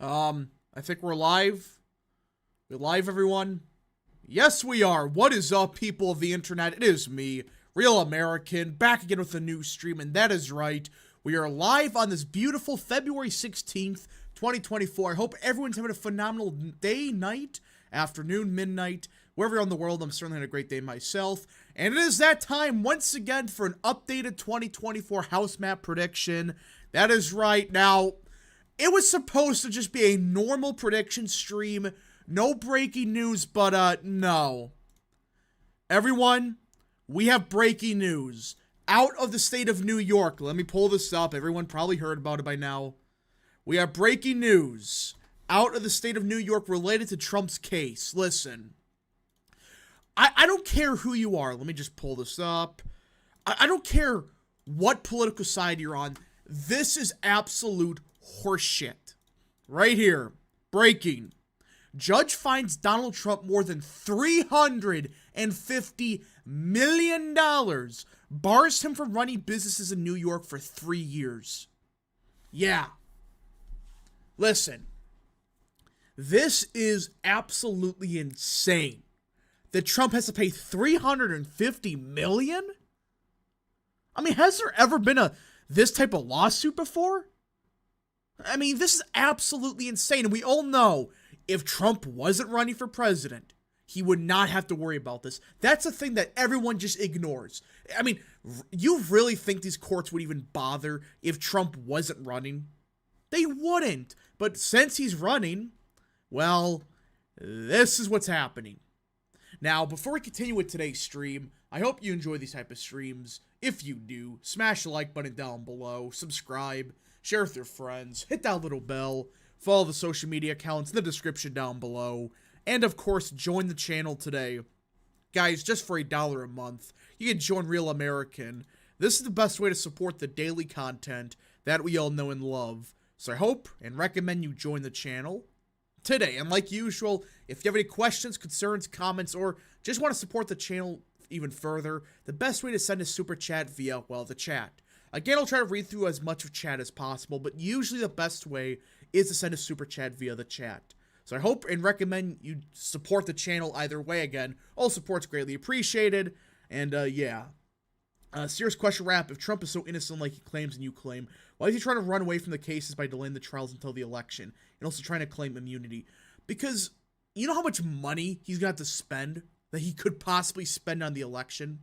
I think we're live. We're live, everyone. Yes, we are. What is up, people of the internet? It is me, Real American, back again with a new stream, and that is right. We are live on this beautiful February 16th, 2024. I hope everyone's having a phenomenal day, night, afternoon, midnight, wherever you're in the world. I'm certainly having a great day myself. And it is that time once again for an updated 2024 house map prediction. That is right. Now, it was supposed to just be a normal prediction stream, no breaking news, but no. Everyone, we have breaking news. Out of the state of New York, let me pull this up. Everyone probably heard about it by now. We have breaking news out of the state of New York related to Trump's case. Listen, I don't care who you are. Let me just pull this up. I don't care what political side you're on. This is absolute horseshit. Right here. Breaking. Judge finds Donald Trump more than $350 million. Bars him from running businesses in New York for 3 years. Yeah. Listen. This is absolutely insane. That Trump has to pay $350 million? I mean, has there ever been this type of lawsuit before? I mean, this is absolutely insane. And we all know if Trump wasn't running for president, he would not have to worry about this. That's a thing that everyone just ignores. I mean, you really think these courts would even bother if Trump wasn't running? They wouldn't. But since he's running, well, this is what's happening. Now, before we continue with today's stream, I hope you enjoy these type of streams. If you do, smash the like button down below, subscribe, share with your friends, hit that little bell, follow the social media accounts in the description down below, and of course, join the channel today. Guys, just for $1 a month, you can join Real American. This is the best way to support the daily content that we all know and love. So I hope and recommend you join the channel today. And like usual, if you have any questions, concerns, comments, or just want to support the channel even further, the best way to send a super chat via, well, the chat. Again, I'll try to read through as much of chat as possible, but usually the best way is to send a super chat via the chat. So I hope and recommend you support the channel either way. Again, all support's greatly appreciated. And yeah. Serious question wrap. If Trump is so innocent like he claims and you claim, why is he trying to run away from the cases by delaying the trials until the election and also trying to claim immunity? Because you know how much money he's going to have to spend that he could possibly spend on the election?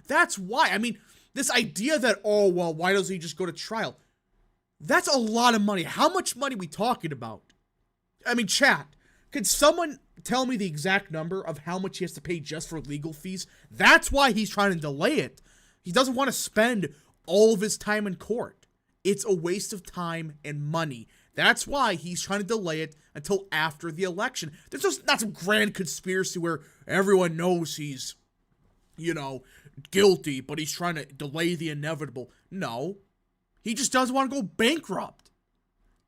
That's why. I mean, this idea that, oh, well, why doesn't he just go to trial? That's a lot of money. How much money are we talking about? I mean, chat, could someone tell me the exact number of how much he has to pay just for legal fees? That's why he's trying to delay it. He doesn't want to spend all of his time in court. It's a waste of time and money. That's why he's trying to delay it until after the election. There's just not some grand conspiracy where everyone knows he's, you know, guilty, but he's trying to delay the inevitable. No. He just doesn't want to go bankrupt.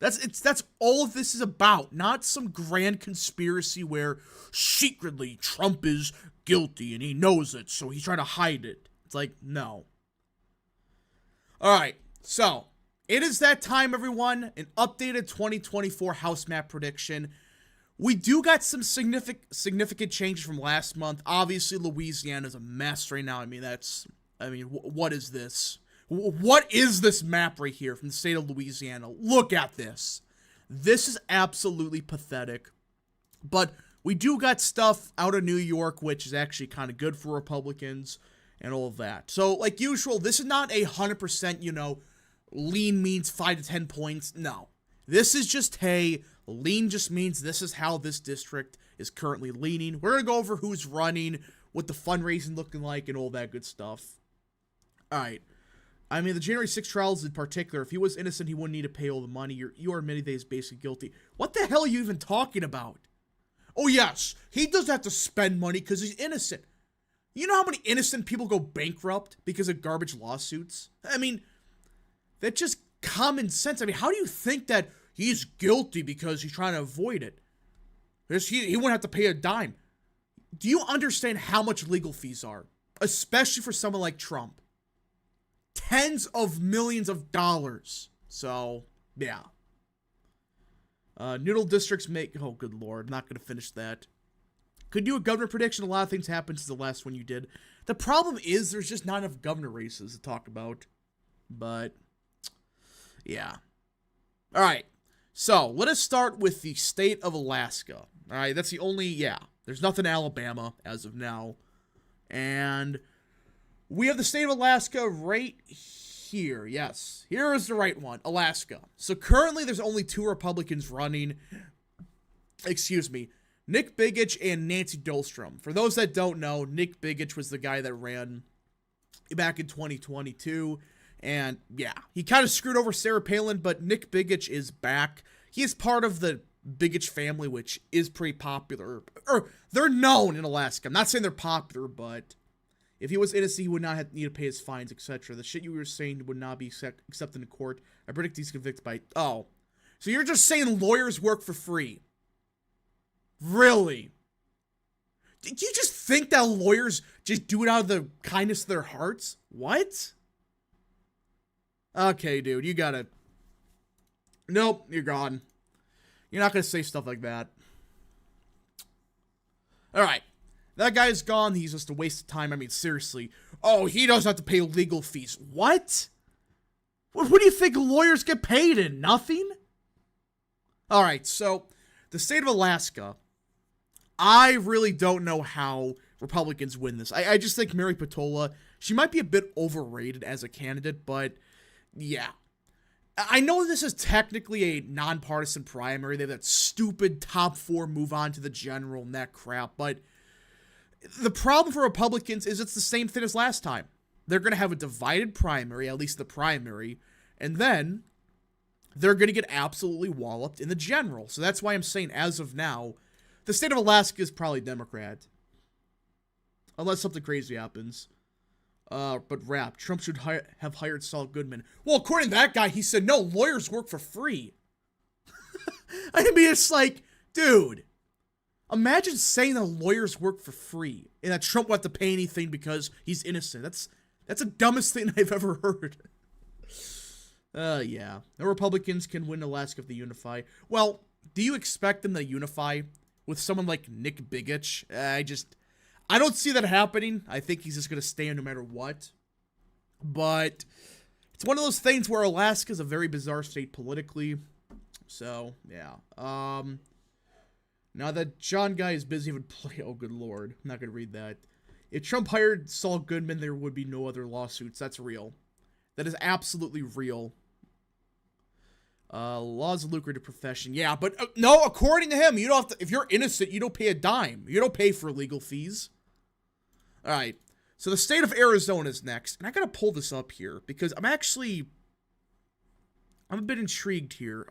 That's all of this is about, not some grand conspiracy where secretly Trump is guilty and he knows it, so he's trying to hide it. It's like, no. Alright, so it is that time, everyone. An updated 2024 house map prediction. We do got some significant changes from last month. Obviously, Louisiana is a mess right now. I mean, what is this? What is this map right here from the state of Louisiana? Look at this. This is absolutely pathetic. But we do got stuff out of New York, which is actually kind of good for Republicans and all of that. So, like usual, this is not 100%, you know, lean means 5 to 10 points. No. This is just, hey, lean just means this is how this district is currently leaning. We're going to go over who's running, what the fundraising looking like, and all that good stuff. Alright. I mean, the January 6 trials in particular, if he was innocent, he wouldn't need to pay all the money. You are admitting that he's basically guilty. What the hell are you even talking about? Oh, yes, he does have to spend money because he's innocent. You know how many innocent people go bankrupt because of garbage lawsuits? I mean, that's just common sense. I mean, how do you think that he's guilty because he's trying to avoid it? He wouldn't have to pay a dime. Do you understand how much legal fees are? Especially for someone like Trump. Tens of millions of dollars. So, yeah. Noodle districts make... Oh, good lord. I'm not going to finish that. Could do a governor prediction. A lot of things happened since the last one you did. The problem is there's just not enough governor races to talk about. But, yeah. All right. So, let us start with the state of Alaska. All right, that's the only... Yeah, there's nothing in Alabama as of now. And we have the state of Alaska right here. Yes, here is the right one, Alaska. So, currently, there's only 2 Republicans running. Excuse me. Nick Begich and Nancy Dahlstrom. For those that don't know, Nick Begich was the guy that ran back in 2022. And, yeah, he kind of screwed over Sarah Palin, but Nick Begich is back. He is part of the Begich family, which is pretty popular. Or, they're known in Alaska. I'm not saying they're popular, but if he was innocent, he would not need to pay his fines, etc. The shit you were saying would not be accepted in court. I predict he's convicted by... Oh. So you're just saying lawyers work for free? Really? Did you just think that lawyers just do it out of the kindness of their hearts? What? Okay, dude, you gotta... Nope, you're gone. You're not gonna say stuff like that. Alright. That guy's gone. He's just a waste of time. I mean, seriously. Oh, he doesn't have to pay legal fees. What? What do you think lawyers get paid in? Nothing? Alright, so... The state of Alaska... I really don't know how Republicans win this. I just think Mary Patola, she might be a bit overrated as a candidate, but yeah. I know this is technically a nonpartisan primary. They have that stupid top 4 move on to the general and that crap, but the problem for Republicans is it's the same thing as last time. They're going to have a divided primary, at least the primary, and then they're going to get absolutely walloped in the general. So that's why I'm saying as of now, the state of Alaska is probably Democrat. Unless something crazy happens. But rap. Trump should have hired Saul Goodman. Well, according to that guy, he said, no, lawyers work for free. I mean, it's like, dude. Imagine saying that lawyers work for free. And that Trump won't have to pay anything because he's innocent. That's the dumbest thing I've ever heard. Yeah. The Republicans can win Alaska if they unify. Well, do you expect them to unify with someone like Nick Begich? I don't see that happening. I think he's just going to stand no matter what. But it's one of those things where Alaska is a very bizarre state politically. So, yeah. Now that John Guy is busy with play... Oh, good lord. I'm not going to read that. If Trump hired Saul Goodman, there would be no other lawsuits. That's real. That is absolutely real. Law's a lucrative profession. Yeah, but no, according to him, you don't have to, if you're innocent, you don't pay a dime. You don't pay for legal fees. All right. So the state of Arizona is next. And I got to pull this up here because I'm a bit intrigued here.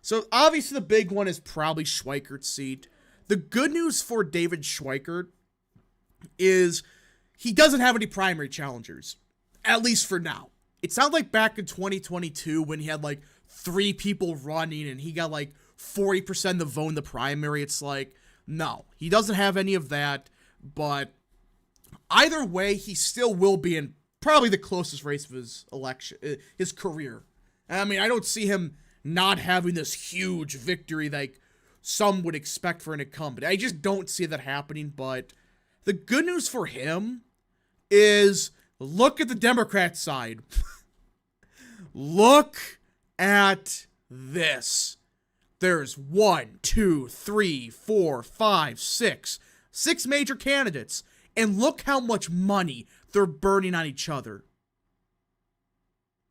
So obviously the big one is probably Schweikert's seat. The good news for David Schweikert is he doesn't have any primary challengers, at least for now. It sounded like back in 2022 when he had like 3 people running and he got like 40% of the vote in the primary. It's like, no, he doesn't have any of that. But either way, he still will be in probably the closest race of his election, his career. I mean, I don't see him not having this huge victory like some would expect for an incumbent. I just don't see that happening. But the good news for him is look at the Democrat side. Look at this. There's 1, 2, 3, 4, 5, 6 major candidates. And look how much money they're burning on each other.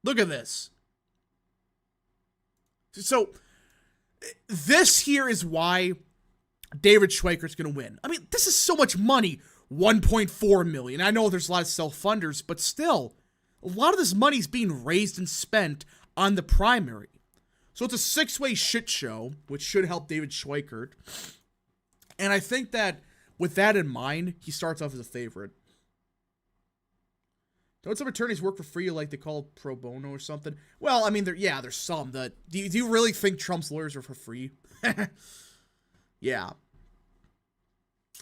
Look at this. So, this here is why David Schweikert's going to win. I mean, this is so much money. 1.4 million. I know there's a lot of self-funders, but still, a lot of this money is being raised and spent on the primary. So it's a 6-way shit show, which should help David Schweikert. And I think that with that in mind, he starts off as a favorite. Don't some attorneys work for free like they call it pro bono or something? Well, I mean, there's some that... Do you really think Trump's lawyers are for free? Yeah.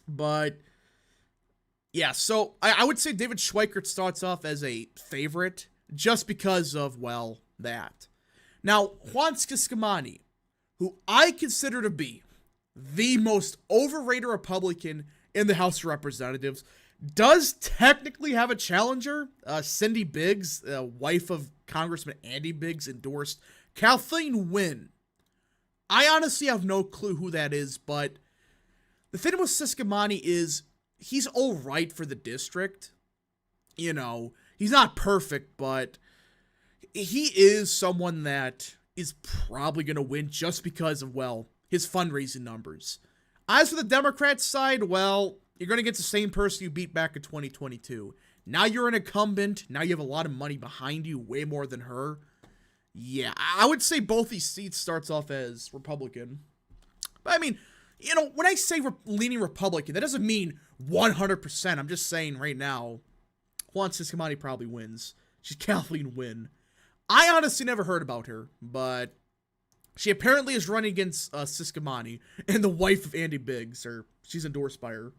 But... yeah, so I would say David Schweikert starts off as a favorite just because of, well, that. Now, Juan Ciscomani, who I consider to be the most overrated Republican in the House of Representatives, does technically have a challenger. Cindy Biggs, wife of Congressman Andy Biggs, endorsed Kathleen Wynne. I honestly have no clue who that is, but the thing with Ciscomani is he's all right for the district. You know, he's not perfect, but he is someone that is probably going to win just because of, well, his fundraising numbers. As for the Democrats side, well, you're going to get the same person you beat back in 2022. Now you're an incumbent. Now you have a lot of money behind you, way more than her. Yeah, I would say both these seats starts off as Republican. But I mean, you know, when I say leaning Republican, that doesn't mean 100%. I'm just saying right now, Juan Ciscomani probably wins. She's Kathleen Wynne. I honestly never heard about her, but she apparently is running against Ciscomani and the wife of Andy Biggs, or she's endorsed by her.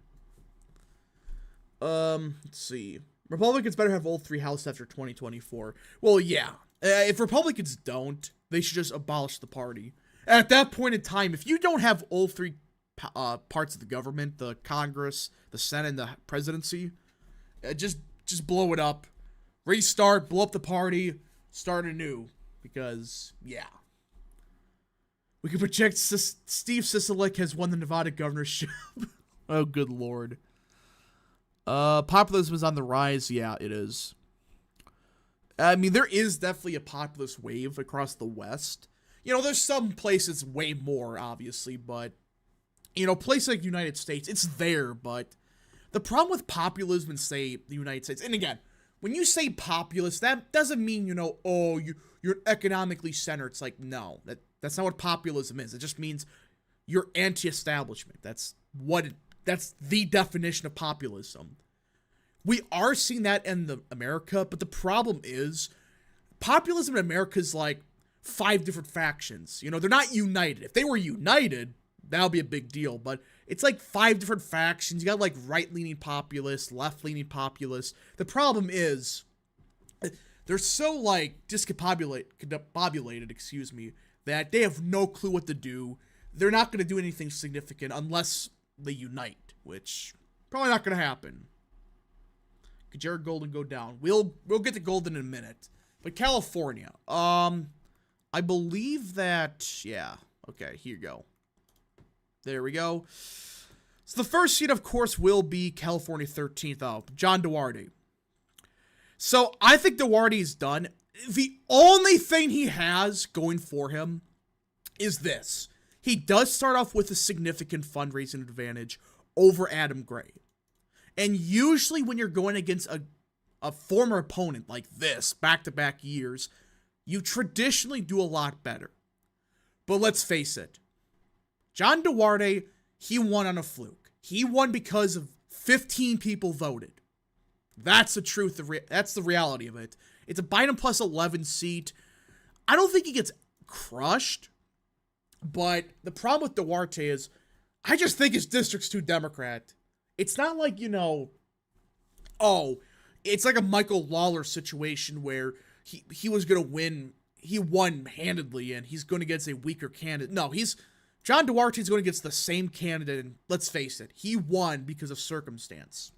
Let's see. Republicans better have all 3 houses after 2024. Well, yeah. If Republicans don't, they should just abolish the party. At that point in time, if you don't have all 3 parts of the government, the Congress, the Senate, and the presidency, just blow it up. Restart, blow up the party, start anew. Because, yeah. We can project Steve Sisolak has won the Nevada governorship. Oh, good lord. Populism is on the rise. Yeah, it is. I mean, there is definitely a populist wave across the West. You know, there's some places way more, obviously, but, you know, places like the United States, it's there, but the problem with populism in, say, the United States, and again, when you say populist, that doesn't mean, you know, oh, you're economically centered. It's like, no, that's not what populism is. It just means you're anti-establishment. That's the definition of populism. We are seeing that in America, but the problem is populism in America is like 5 different factions. You know, they're not united. If they were united, that would be a big deal, but it's like 5 different factions. You got like right-leaning populists, left-leaning populists. The problem is they're so like discombobulated, that they have no clue what to do. They're not going to do anything significant unless they unite, which probably not going to happen. Could Jared Golden go down? We'll get to Golden in a minute. But California, I believe that, yeah. Okay, here you go. There we go. So the first seat, of course, will be California 13th, John Duarte. So I think Duarte is done. The only thing he has going for him is this. He does start off with a significant fundraising advantage over Adam Gray. And usually when you're going against a former opponent like this, back-to-back years, you traditionally do a lot better. But let's face it. John Duarte, he won on a fluke. He won because of 15 people voted. That's the truth. That's the reality of it. It's a Biden plus 11 seat. I don't think he gets crushed. But the problem with Duarte is, I just think his district's too Democrat. It's not like, you know, oh, it's like a Michael Lawler situation where he was going to win. He won handedly, and he's going to get a weaker candidate. No, John Duarte's going to get the same candidate, and let's face it, he won because of circumstance.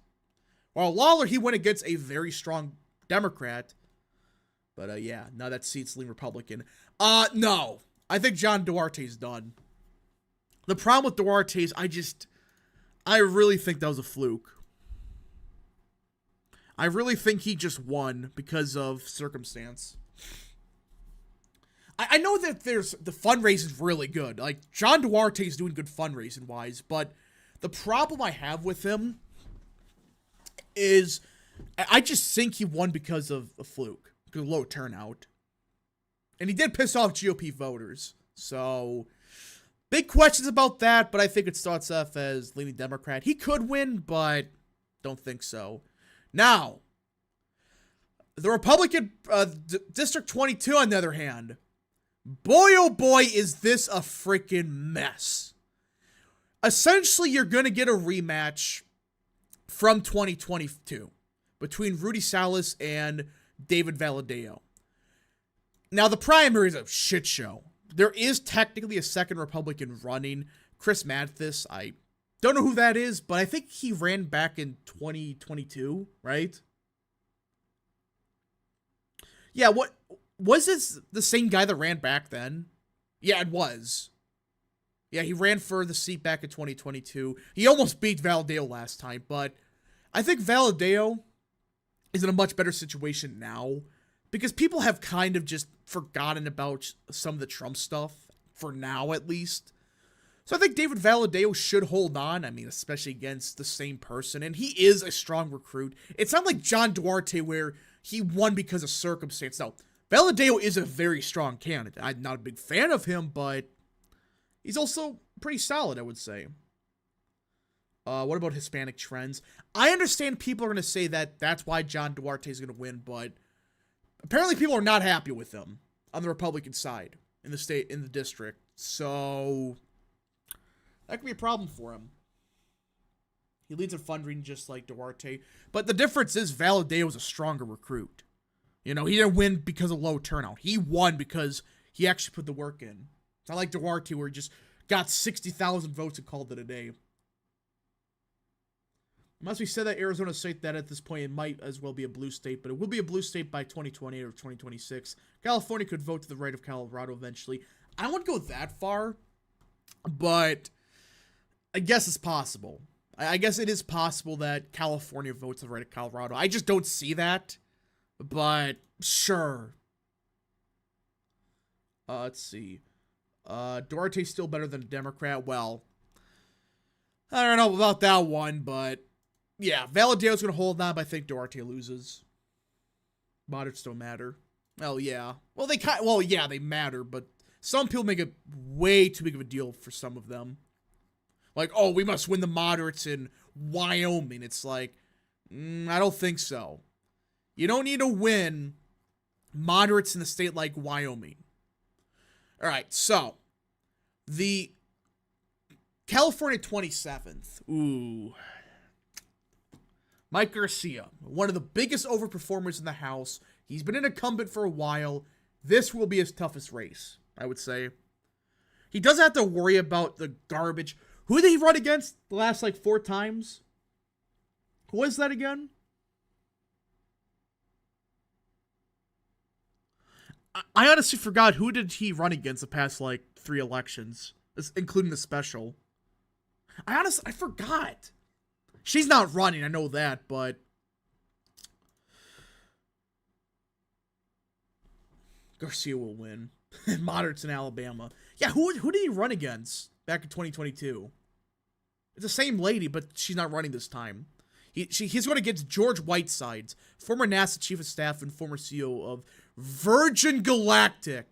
While Lawler, he went against a very strong Democrat. But, yeah, now that seat's lean Republican. No. I think John Duarte's done. The problem with Duarte is I really think that was a fluke. I really think he just won because of circumstance. I know that the fundraising is really good. Like, John Duarte is doing good fundraising-wise, but the problem I have with him is I just think he won because of a fluke, because of low turnout. And he did piss off GOP voters. So, big questions about that, but I think it starts off as leaning Democrat. He could win, but don't think so. Now, the Republican District 22, on the other hand, boy oh boy is this a freaking mess. Essentially, you're going to get a rematch from 2022 between Rudy Salas and David Valadao. Now, the primary is a shit show. there is technically a second Republican running, Chris Mathis. I don't know who that is, but I think he ran back in 2022, right? Yeah, what was this the same guy that ran back then? Yeah, it was. Yeah, he ran for the seat back in 2022. He almost beat Valadeo last time, but I think Valadeo is in a much better situation now because people have kind of just forgotten about some of the Trump stuff, for now at least. So I think David Valadeo should hold on, I mean, especially against the same person, and he is a strong recruit. It's not like John Duarte where he won because of circumstance. No, Valadeo is a very strong candidate. I'm not a big fan of him, but he's also pretty solid, I would say. What about Hispanic trends? I understand people are going to say that that's why John Duarte is going to win, but apparently people are not happy with him on the Republican side in the state, in the district. So that could be a problem for him. He leads in fundraising just like Duarte. But the difference is Valadeo is a stronger recruit. You know, he didn't win because of low turnout. He won because he actually put the work in. It's not like Duarte where he just got 60,000 votes and called it a day. It must be said that Arizona State, that at this point it might as well be a blue state, but it will be a blue state by 2028 or 2026. California could vote to the right of Colorado eventually. I don't want to go that far, but I guess it's possible. I guess it is possible that California votes to the right of Colorado. I just don't see that, but sure. Let's see. Duarte's still better than a Democrat. Well, I don't know about that one, but yeah, Valadeo's going to hold on, but I think Duarte loses. Moderates don't matter. Well, yeah. Well, they matter, but some people make it way too big of a deal for some of them. Like, oh, we must win the moderates in Wyoming. It's like, I don't think so. You don't need to win moderates in a state like Wyoming. All right, so the California 27th. Ooh. Mike Garcia, one of the biggest overperformers in the House. He's been an incumbent for a while. This will be his toughest race, I would say. He doesn't have to worry about the garbage. Who did he run against the last, 4 times? Who was that again? I honestly forgot. Who did he run against the past, 3 elections, including the special? I forgot. She's not running, I know that, but Garcia will win. Moderates in Alabama. Yeah, who did he run against back in 2022? It's the same lady, but she's not running this time. He's going against George Whitesides, former NASA Chief of Staff and former CEO of Virgin Galactic.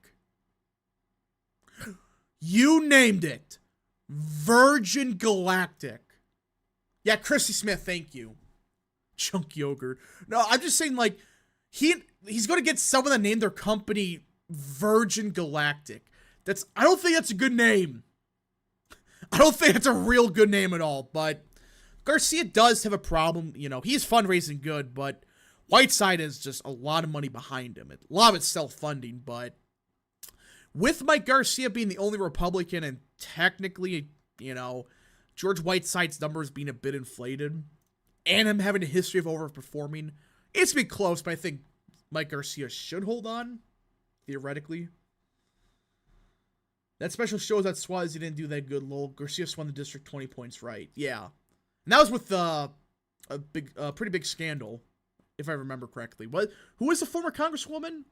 You named it. Virgin Galactic. Yeah, Christy Smith, thank you. Chunk Yogurt. No, I'm just saying, he's going to get someone that named their company Virgin Galactic. I don't think that's a good name. I don't think it's a real good name at all, but Garcia does have a problem. You know, he's fundraising good, but Whiteside has just a lot of money behind him. A lot of it's self-funding, but with Mike Garcia being the only Republican and technically, George Whiteside's numbers being a bit inflated, and him having a history of overperforming, it's been close, but I think Mike Garcia should hold on, theoretically. That special shows that Suarez didn't do that good, lol. Garcia won the district 20 points, right? Yeah. And that was with a pretty big scandal, if I remember correctly. Who was the former congresswoman?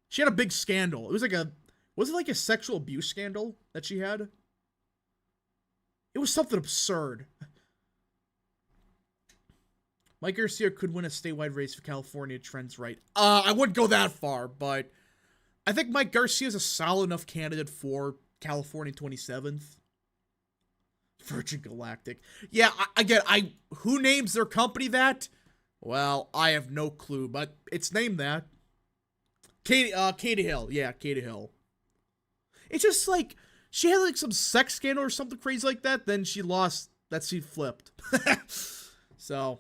She had a big scandal. It was was it a sexual abuse scandal that she had? It was something absurd. Mike Garcia could win a statewide race for California, trends right. I wouldn't go that far, but I think Mike Garcia is a solid enough candidate for California 27th. Virgin Galactic. Yeah, who names their company that? Well, I have no clue, but it's named that. Katie Hill. Yeah, Katie Hill. It's just she had some sex scandal or something crazy like that, then she lost, that seat flipped. So,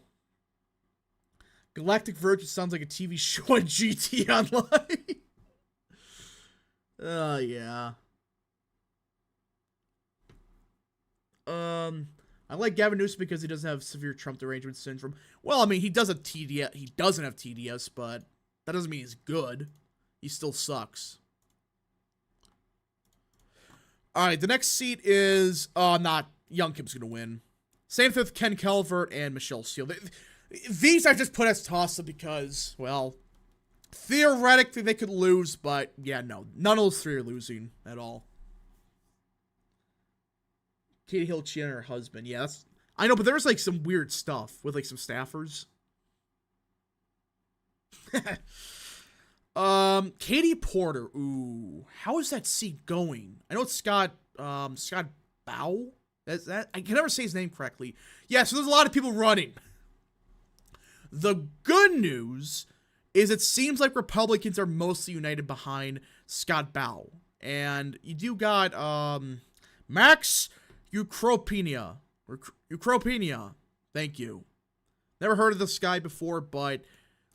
Galactic Virgin sounds like a TV show on GT Online. Yeah. I like Gavin Newsom because he doesn't have severe Trump derangement syndrome. Well, I mean, he does have TDS. He doesn't have TDS, but that doesn't mean he's good. He still sucks. All right, the next seat is not Young Kim's gonna win. Same thing with Ken Calvert and Michelle Steele. These I just put as toss-up because, well, theoretically they could lose, but yeah, no, none of those three are losing at all. Katie Hill cheating on her husband. Yeah, that's... I know, but there was, like, some weird stuff with, like, some staffers. Katie Porter. Ooh. How is that seat going? I know it's Scott Bow? That's that? I can never say his name correctly. Yeah, so there's a lot of people running. The good news is it seems like Republicans are mostly united behind Scott Bow. And you do got, Max... Ukropenia. Thank you. Never heard of this guy before, but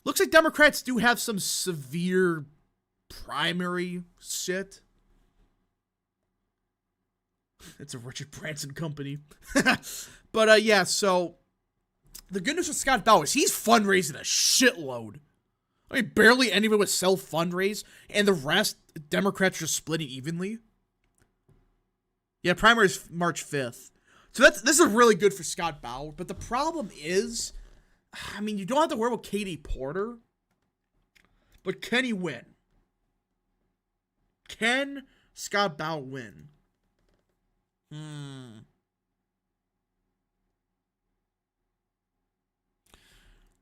looks like Democrats do have some severe primary shit. It's a Richard Branson company. But, yeah, so the good news with Scott Bow is he's fundraising a shitload. I mean, barely anyone would self-fundraise, and the rest, Democrats are splitting evenly. Yeah, primary is March 5th. So this is really good for Scott Bauer. But the problem is, I mean, you don't have to worry about Katie Porter. But can he win? Can Scott Bauer win?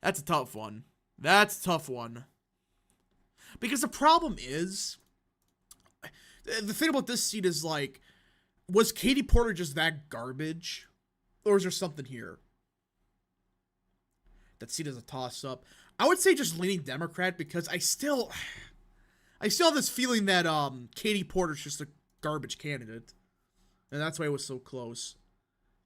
That's a tough one. That's a tough one. Because the problem is, the thing about this seat is, like, was Katie Porter just that garbage? Or is there something here? That seat is a toss-up. I would say just leaning Democrat because I still have this feeling that Katie Porter's just a garbage candidate. And that's why it was so close.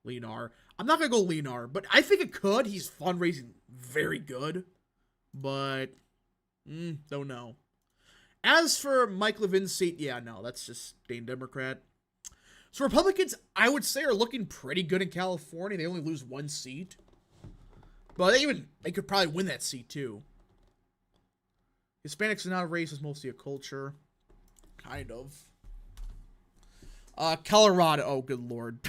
Lenar. I'm not going to go Lenar, but I think it could. He's fundraising very good. But, don't know. As for Mike Levin's seat, yeah, no, that's just being Democrat. So Republicans, I would say, are looking pretty good in California. They only lose one seat. But they could probably win that seat, too. Hispanics are not a race, it's mostly a culture. Kind of. Colorado. Oh, good lord.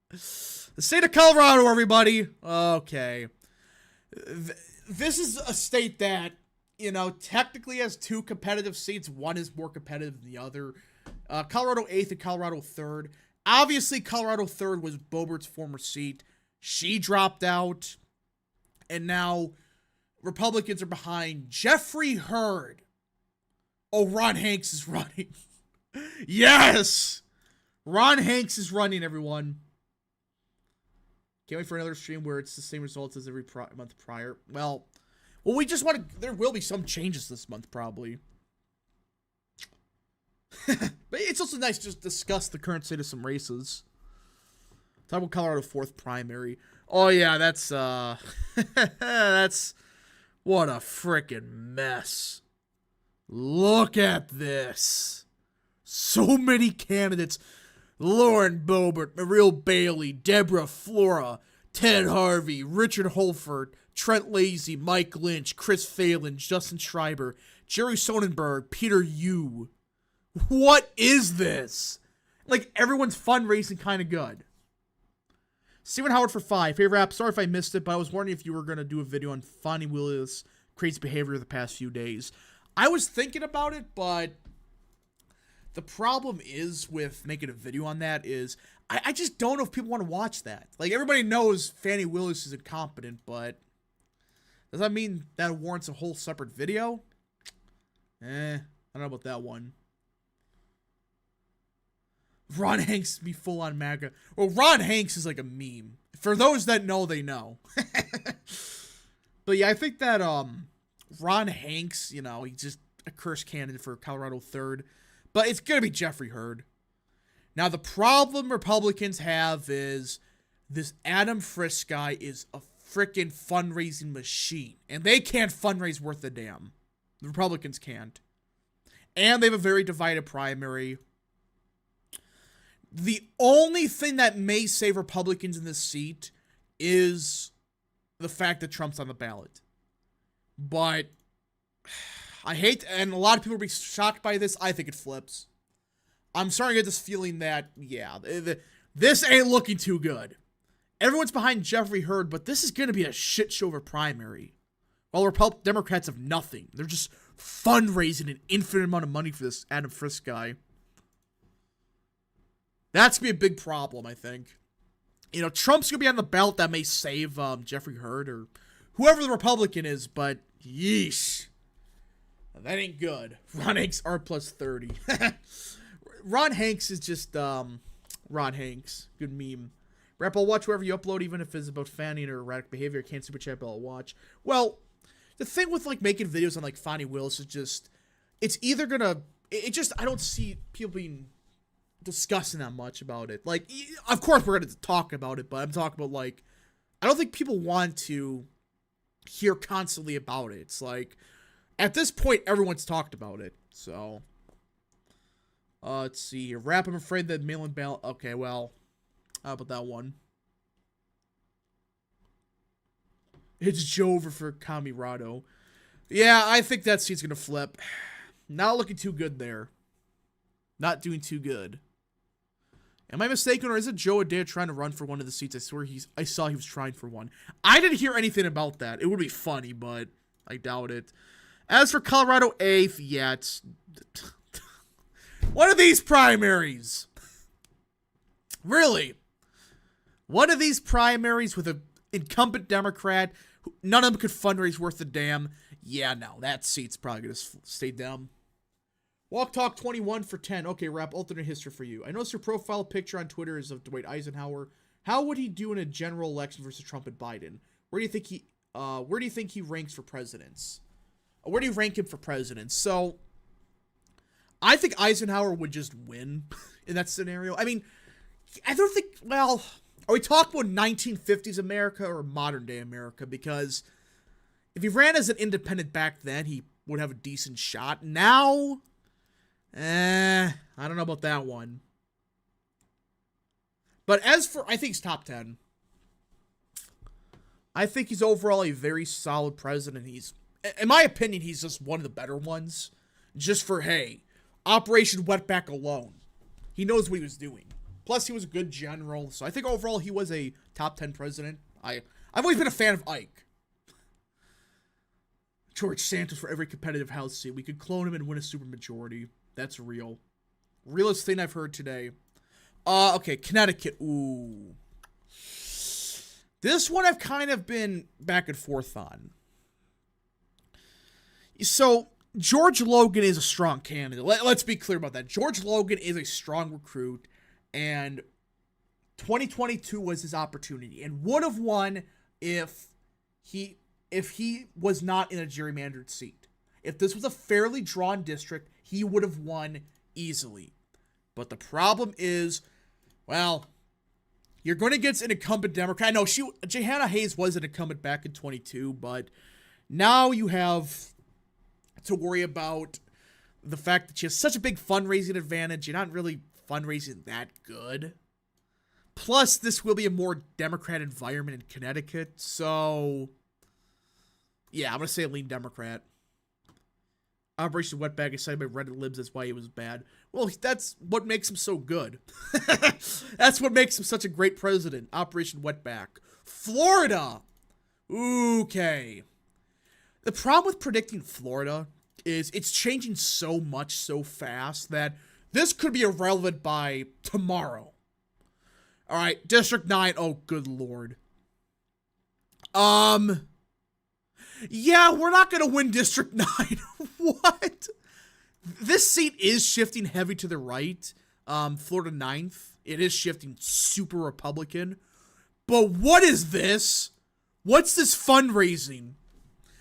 The state of Colorado, everybody. Okay. This is a state that, you know, technically has two competitive seats. One is more competitive than the other. Colorado 8th and Colorado 3rd. Obviously, Colorado 3rd was Boebert's former seat. She dropped out. And now Republicans are behind Jeffrey Hurd. Oh, Ron Hanks is running. Yes! Ron Hanks is running, everyone. Can't wait for another stream where it's the same results as every month prior. Well, we just want to... There will be some changes this month, probably. But it's also nice to just discuss the current state of some races. Talk about Colorado 4th primary. Oh, yeah, that's, that's... What a freaking mess. Look at this. So many candidates. Lauren Boebert, Muriel Bailey, Deborah Flora, Ted Harvey, Richard Holford, Trent Lazy, Mike Lynch, Chris Phelan, Justin Schreiber, Jerry Sonnenberg, Peter Yu. What is this? Like, everyone's fundraising kind of good. Stephen Howard for 5. Favorite app. Sorry if I missed it, but I was wondering if you were going to do a video on Fonnie Willis' crazy behavior the past few days. I was thinking about it, but the problem is with making a video on that is I just don't know if people want to watch that. Like, everybody knows Fannie Willis is incompetent, but does that mean that warrants a whole separate video? I don't know about that one. Ron Hanks be full on MAGA. Well, Ron Hanks is like a meme. For those that know, they know. But yeah, I think that Ron Hanks, you know, he's just a cursed candidate for Colorado 3rd. But it's going to be Jeffrey Hurd. Now, the problem Republicans have is this Adam Frisch guy is a freaking fundraising machine. And they can't fundraise worth a damn. The Republicans can't. And they have a very divided primary. The only thing that may save Republicans in this seat is the fact that Trump's on the ballot. But I hate, and a lot of people will be shocked by this, I think it flips. I'm starting to get this feeling that, yeah, this ain't looking too good. Everyone's behind Jeffrey Hurd, but this is going to be a shit show of a primary. While Democrats have nothing. They're just fundraising an infinite amount of money for this Adam Frisk guy. That's going to be a big problem, I think. You know, Trump's going to be on the ballot. That may save Jeffrey Hurd or whoever the Republican is, but yeesh. That ain't good. Ron Hanks R plus 30. Ron Hanks is just, Ron Hanks. Good meme. Rap, I'll watch wherever you upload, even if it's about fanning or erratic behavior. I can't super chat, but I'll watch. Well, the thing with, like, making videos on, like, Fani Willis is just, it's either gonna, I don't see people being discussing that much about it. Like, of course we're gonna talk about it, but I'm talking about, like, I don't think people want to hear constantly about it. It's like, at this point, everyone's talked about it, so. Let's see here. Rap, I'm afraid that mail-in ballot, okay, well, how about that one? It's Joe over for Camirado. Yeah, I think that seat's gonna flip. Not looking too good there. Not doing too good. Am I mistaken, or is it Joe Adair trying to run for one of the seats? I swear I saw he was trying for one. I didn't hear anything about that. It would be funny, but I doubt it. As for Colorado 8th, yeah, it's... One of these primaries. Really? One of these primaries with an incumbent Democrat, none of them could fundraise worth a damn. Yeah, no, that seat's probably going to stay down. Walk Talk 21 for 10. Okay, Rap, alternate history for you. I noticed your profile picture on Twitter is of Dwight Eisenhower. How would he do in a general election versus Trump and Biden? Where do you think he ranks for presidents? Where do you rank him for president? So, I think Eisenhower would just win in that scenario. I mean, I don't think, well, are we talking about 1950s America or modern day America? Because if he ran as an independent back then, he would have a decent shot. Now, I don't know about that one. But as for, I think he's top 10. I think he's overall a very solid president. He's, in my opinion, he's just one of the better ones. Just for, hey, Operation Wetback alone. He knows what he was doing. Plus, he was a good general. So I think overall he was a top 10 president. I've always been a fan of Ike. George Santos for every competitive House seat. We could clone him and win a supermajority. That's real. Realest thing I've heard today. Okay, Connecticut. Ooh. This one I've kind of been back and forth on. So, George Logan is a strong candidate. Let's be clear about that. George Logan is a strong recruit, and 2022 was his opportunity, and would have won if he was not in a gerrymandered seat. If this was a fairly drawn district, he would have won easily. But the problem is, well, you're going against an incumbent Democrat. No, Jehana Hayes was an incumbent back in 22, but now you have to worry about the fact that she has such a big fundraising advantage. You're not really fundraising that good. Plus, this will be a more Democrat environment in Connecticut, so yeah, I'm going to say lean Democrat. Operation Wetback is cited by Reddit libs. That's why he was bad. Well, that's what makes him so good. That's what makes him such a great president. Operation Wetback. Florida. Okay. The problem with predicting Florida is it's changing so much so fast that this could be irrelevant by tomorrow. All right, District 9. Oh, good lord. Yeah, we're not going to win District 9. What? This seat is shifting heavy to the right. Florida 9th. It is shifting super Republican. But what is this? What's this fundraising?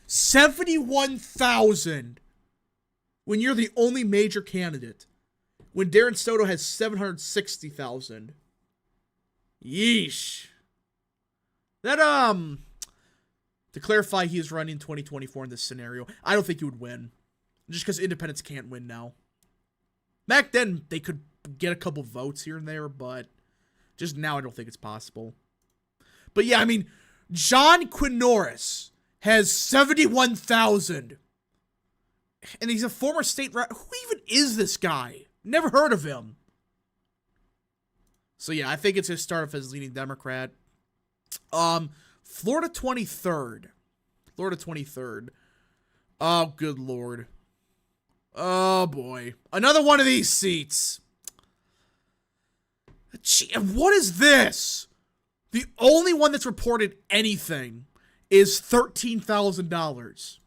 71,000 when you're the only major candidate. When Darren Soto has 760,000. Yeesh. That, to clarify, he is running 2024 in this scenario. I don't think he would win. Just because independents can't win now. Back then, they could get a couple votes here and there, but just now I don't think it's possible. But yeah, I mean, John Quinn Norris has 71,000. And he's a former state rep. Who even is this guy? Never heard of him. So yeah, I think it's his start off as leading Democrat. Florida 23rd. Florida 23rd. Oh, good lord. Oh, boy. Another one of these seats. Gee, what is this? The only one that's reported anything is $13,000.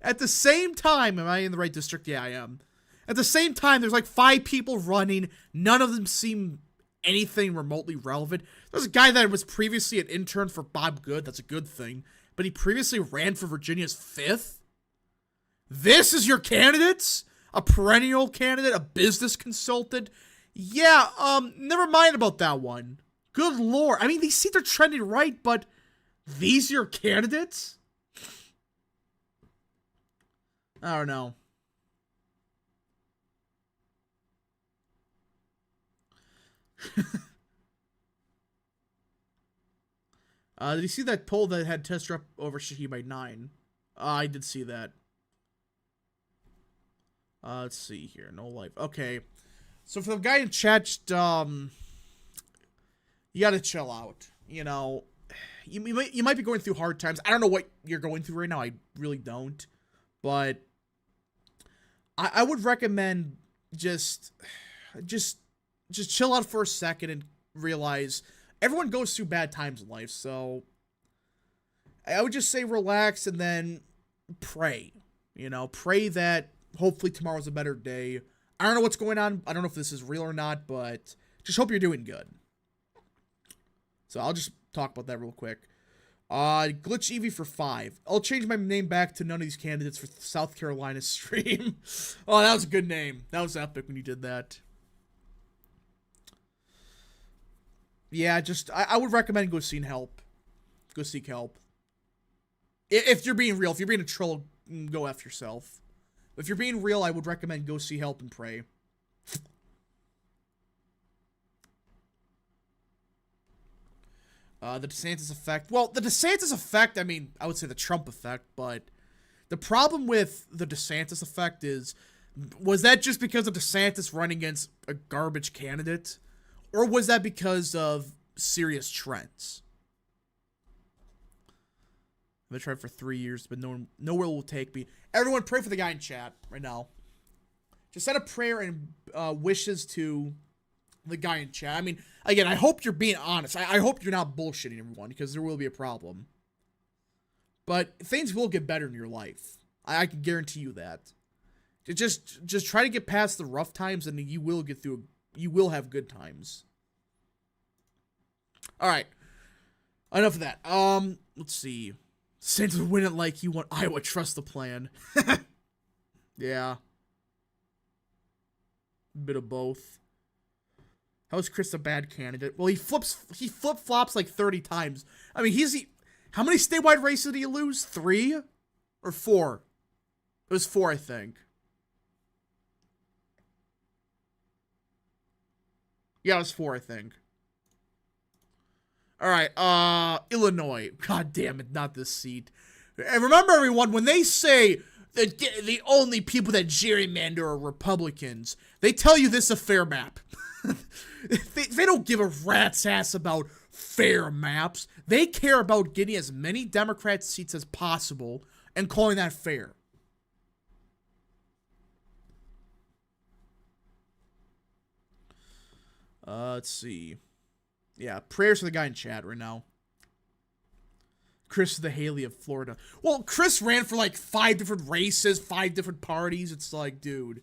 At the same time, am I in the right district? Yeah, I am. At the same time, there's like 5 people running. None of them seem anything remotely relevant. There's a guy that was previously an intern for Bob Good. That's a good thing. But he previously ran for Virginia's 5th. This is your candidates? A perennial candidate? A business consultant? Yeah, never mind about that one. Good lord. I mean, these seats are trending right, but these are your candidates? I don't know. Did you see that poll that had Tester up over Shahi by 9? I did see that. Let's see here. No life. Okay. So for the guy in chat, you gotta chill out. You know, you might be going through hard times. I don't know what you're going through right now. I really don't. But I would recommend just chill out for a second and realize everyone goes through bad times in life. So I would just say relax and then pray. You know, pray that hopefully tomorrow's a better day. I don't know what's going on. I don't know if this is real or not, but just hope you're doing good. So I'll just talk about that real quick. Glitch Evie for 5. I'll change my name back to none of these candidates for South Carolina stream. Oh, that was a good name. That was epic when you did that. Yeah, just, I would recommend go seek help. Go seek help. If you're being real, if you're being a troll, go F yourself. If you're being real, I would recommend go see help and pray. The DeSantis effect. Well, the DeSantis effect, I mean, I would say the Trump effect, but the problem with the DeSantis effect is, was that just because of DeSantis running against a garbage candidate? Or was that because of serious trends? I've been trying for 3 years, but nowhere will take me. Everyone pray for the guy in chat right now. Just send a prayer and wishes to the guy in chat. I mean, again, I hope you're being honest. I hope you're not bullshitting everyone, because there will be a problem. But things will get better in your life. I can guarantee you that. Just try to get past the rough times, and you will get through. You will have good times. All right. Enough of that. Let's see. Santos win it like you want Iowa. Trust the plan. Yeah. Bit of both. How is Chris a bad candidate? Well, he flip-flops like 30 times. I mean, how many statewide races did he lose? 3 or 4? It was 4, I think. Yeah, it was 4, I think. All right, Illinois. God damn it, not this seat. And remember, everyone, when they say that the only people that gerrymander are Republicans, they tell you this is a fair map. They don't give a rat's ass about fair maps. They care about getting as many Democrat seats as possible and calling that fair. Let's see. Yeah, prayers for the guy in chat right now. Chris the Haley of Florida. Well, Chris ran for like 5 different races, 5 different parties. It's like, dude,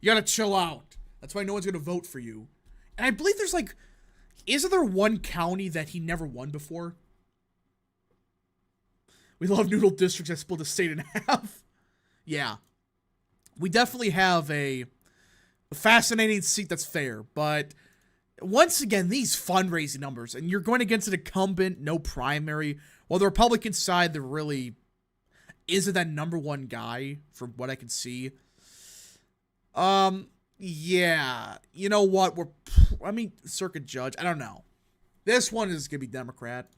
you gotta chill out. That's why no one's gonna vote for you. And I believe there's like, isn't there one county that he never won before? We love noodle districts that split the state in half. Yeah. We definitely have a fascinating seat that's fair, but once again, these fundraising numbers, and you're going against an incumbent, no primary. Well, the Republican side, there really isn't that number one guy, from what I can see. Yeah. You know what? Circuit judge. I don't know. This one is gonna be Democrat.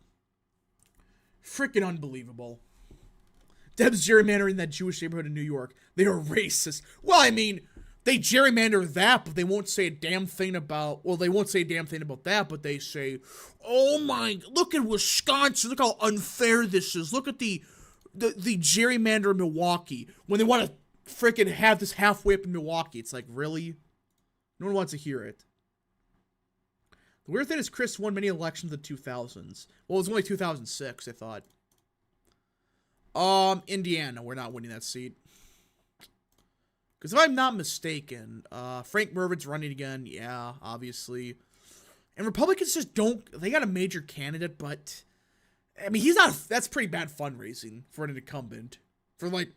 Freaking unbelievable. Deb's gerrymandering that Jewish neighborhood in New York. They are racist. Well, I mean, they gerrymander that, but they won't say a damn thing about, they won't say a damn thing about that, but they say, oh my, look at Wisconsin, look how unfair this is. Look at the gerrymander in Milwaukee. When they want to freaking have this halfway up in Milwaukee, it's like, really? No one wants to hear it. The weird thing is Chris won many elections in the 2000s. Well, it was only 2006, I thought. Indiana, we're not winning that seat. Because if I'm not mistaken, Frank Mervin's running again. Yeah, obviously. And Republicans just they got a major candidate, but, I mean, that's pretty bad fundraising for an incumbent. For, like,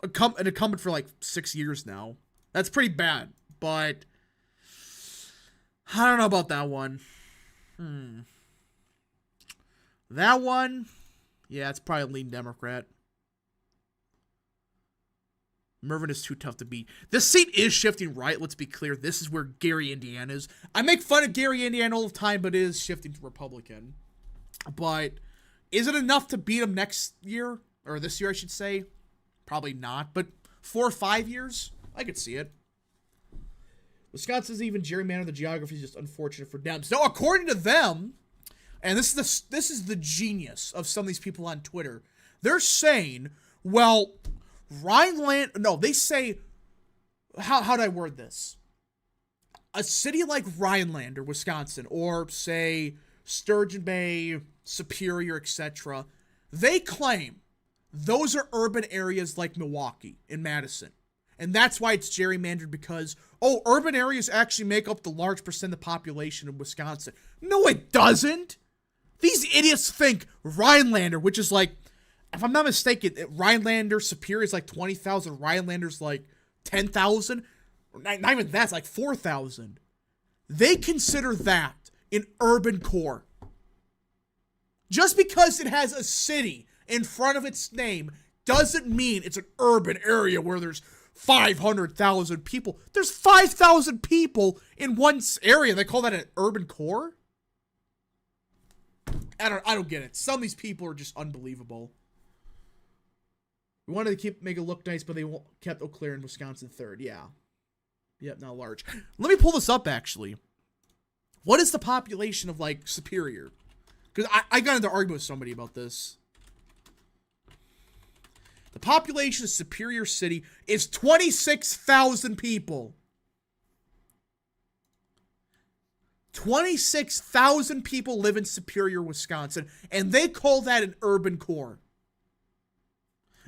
an incumbent for, like, 6 years now. That's pretty bad, but I don't know about that one. That one, yeah, it's probably lean Democrat. Mervin is too tough to beat. This seat is shifting right. Let's be clear. This is where Gary, Indiana is. I make fun of Gary, Indiana all the time, but it is shifting to Republican. But is it enough to beat him next year? Or this year, I should say. Probably not. But 4 or 5 years, I could see it. Wisconsin's even gerrymandered. The geography is just unfortunate for Dems. No, according to them, and this is the genius of some of these people on Twitter. They're saying, well, they say, how do I word this? A city like Rhinelander, Wisconsin, or say Sturgeon Bay, Superior, etc., they claim those are urban areas like Milwaukee and Madison. And that's why it's gerrymandered, because, urban areas actually make up the large percent of the population of Wisconsin. No, it doesn't. These idiots think Rhinelander, which is like, if I'm not mistaken, Rhinelander, Superior is like 20,000. Rhinelander's like 10,000. Not even that, it's like 4,000. They consider that an urban core. Just because it has a city in front of its name doesn't mean it's an urban area where there's 500,000 people. There's 5,000 people in one area. They call that an urban core? I don't get it. Some of these people are just unbelievable. We wanted to make it look nice, but they kept Eau Claire in Wisconsin third. Yeah. Yep, not large. Let me pull this up, actually. What is the population of, like, Superior? Because I got into argument with somebody about this. The population of Superior City is 26,000 people. 26,000 people live in Superior, Wisconsin, and they call that an urban core.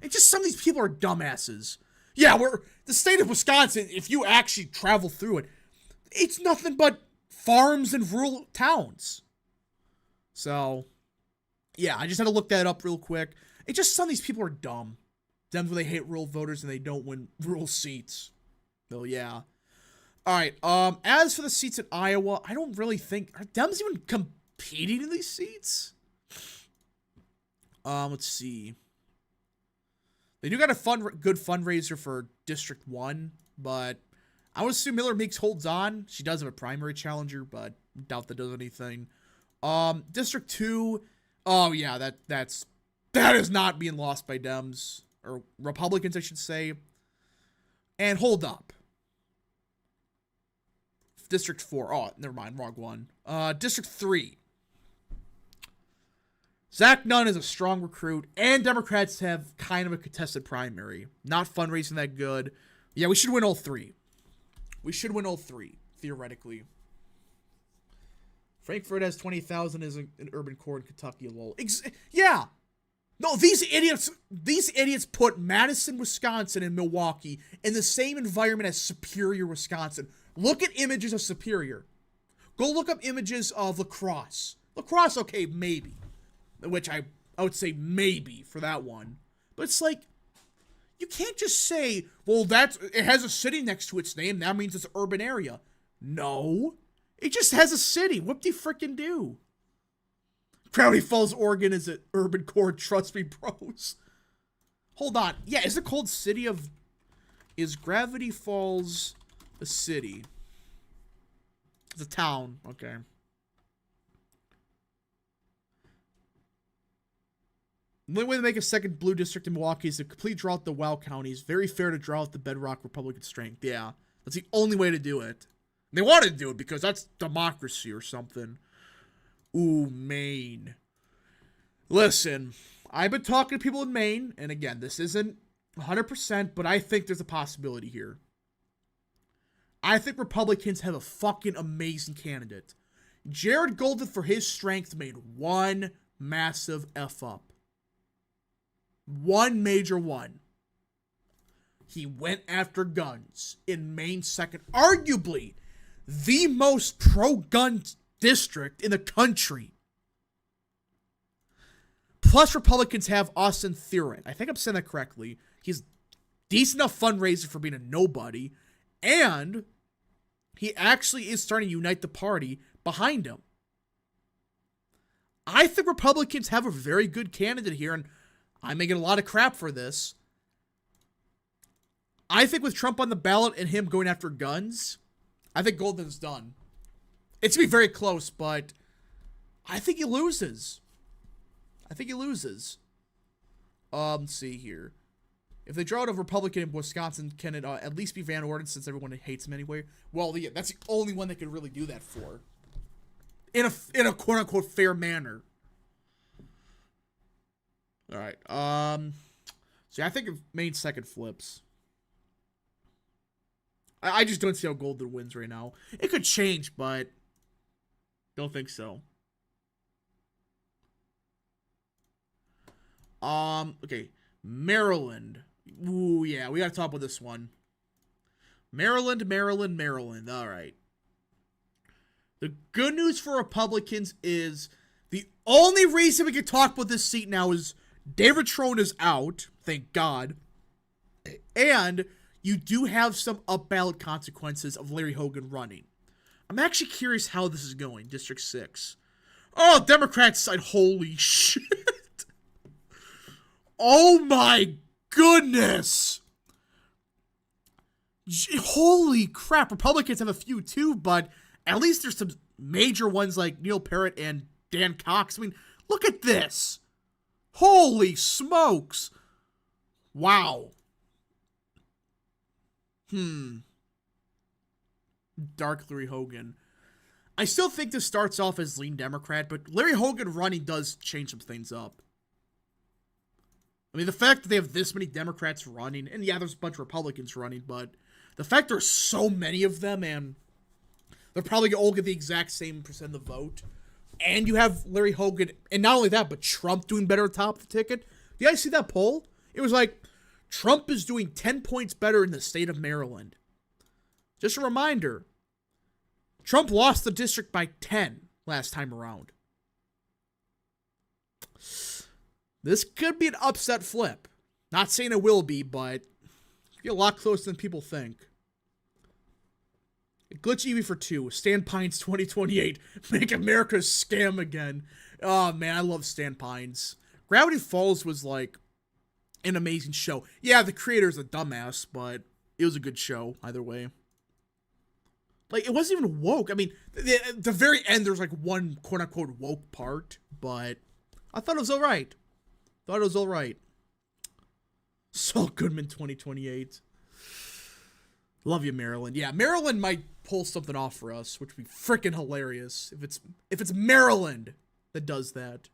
It's just some of these people are dumbasses. Yeah, the state of Wisconsin, if you actually travel through it, it's nothing but farms and rural towns. So, yeah, I just had to look that up real quick. It's just some of these people are dumb. Dems where they hate rural voters and they don't win rural seats. So, yeah. Alright, as for the seats in Iowa, I don't really think... Are Dems even competing in these seats? Let's see. They do got a good fundraiser for District 1, but I would assume Miller Meeks holds on. She does have a primary challenger, but doubt that does anything. District 2, oh yeah, that is not being lost by Dems, or Republicans, I should say. And hold up. District 4, oh, never mind, wrong one. District 3. Zach Nunn is a strong recruit, and Democrats have kind of a contested primary. Not fundraising that good. Yeah, we should win all 3. We should win all 3, theoretically. Frankfurt has 20,000 as an urban core in Kentucky, lol. Yeah! No, these idiots put Madison, Wisconsin, and Milwaukee in the same environment as Superior, Wisconsin. Look at images of Superior. Go look up images of La Crosse. La Crosse, okay, maybe. Which I would say maybe for that one. But it's like, you can't just say, well, it has a city next to its name, that means it's an urban area. No. It just has a city. Whoop-de-frickin' do. Crowley Falls, Oregon is an urban core, trust me, bros. Hold on. Yeah, is it called City of Is Gravity Falls a city? It's a town. Okay. The only way to make a second blue district in Milwaukee is to completely draw out the WoW counties. Very fair to draw out the bedrock Republican strength. Yeah. That's the only way to do it. And they wanted to do it because that's democracy or something. Ooh, Maine. Listen, I've been talking to people in Maine, and again, this isn't 100%, but I think there's a possibility here. I think Republicans have a fucking amazing candidate. Jared Golden, for his strength, made one massive F up. One major one. He went after guns in Maine's second, arguably the most pro-gun district in the country. Plus, Republicans have Austin Theron. I think I'm saying that correctly. He's decent enough fundraiser for being a nobody. And he actually is starting to unite the party behind him. I think Republicans have a very good candidate here, and I'm making a lot of crap for this. I think with Trump on the ballot and him going after guns, I think Golden's done. It's going to be very close, but I think he loses. Let's see here. If they draw out a Republican in Wisconsin, can it at least be Van Orden since everyone hates him anyway? Well, yeah, that's the only one they could really do that for. In a quote-unquote fair manner. Alright, so I think if Maine second flips. I just don't see how Golden wins right now. It could change, but don't think so. Okay. Maryland. Ooh, yeah, we gotta talk about this one. Maryland. Alright. The good news for Republicans is the only reason we can talk about this seat now is David Trone is out, thank God. And you do have some up-ballot consequences of Larry Hogan running. I'm actually curious how this is going, District 6. Oh, Democrats side, holy shit. Oh my goodness. Holy crap. Republicans have a few too, but at least there's some major ones like Neil Parrott and Dan Cox. I mean, look at this. Holy smokes. Wow. Dark Larry Hogan. I still think this starts off as lean Democrat, but Larry Hogan running does change some things up. I mean, the fact that they have this many Democrats running, and yeah, there's a bunch of Republicans running, but the fact there's so many of them, and they're probably going to all get the exact same percent of the vote, and you have Larry Hogan, and not only that, but Trump doing better at the top of the ticket. Did you guys see that poll? It was like, Trump is doing 10 points better in the state of Maryland. Just a reminder, Trump lost the district by 10 last time around. This could be an upset flip. Not saying it will be, but be a lot closer than people think. Glitch Evie for 2. Stan Pines 2028. Make America scam again. Oh, man, I love Stan Pines. Gravity Falls was, like, an amazing show. Yeah, the creator's a dumbass, but it was a good show, either way. Like, it wasn't even woke. I mean, the very end, there's, like, one quote-unquote woke part, but I thought it was alright. Saul Goodman 2028. Love you, Maryland. Yeah, Maryland might pull something off for us, which would be freaking hilarious if it's Maryland that does that.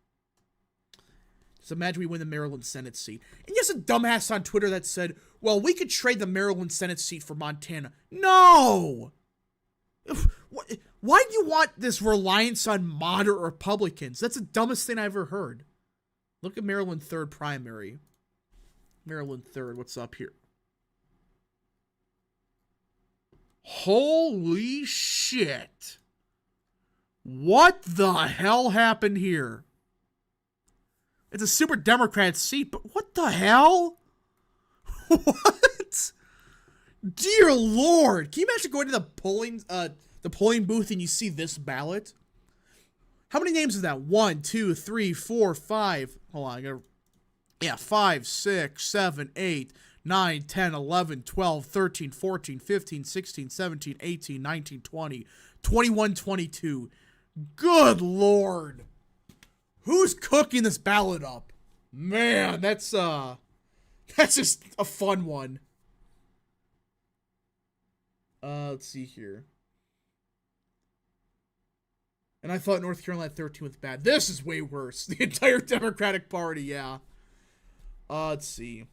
Just imagine we win the Maryland Senate seat. And yes, a dumbass on Twitter that said, well, we could trade the Maryland Senate seat for Montana. No! Why do you want this reliance on moderate Republicans? That's the dumbest thing I ever heard. Look at Maryland 3rd primary. Maryland 3rd, what's up here? Holy shit. What the hell happened here? It's a super Democrat seat, but what the hell? What? Dear Lord. Can you imagine going to the polling booth and you see this ballot? How many names is that? 1, 2, 3, 4, 5. Hold on, I gotta... Yeah, 5, 6, 7, 8, 9, 10, 11, 12, 13, 14, 15, 16, 17, 18, 19, 20, 21, 22. Good Lord. Who's cooking this ballot up? Man, that's just a fun one. Let's see here. And I thought North Carolina 13 was bad. This is way worse. The entire Democratic Party, yeah. Let's see.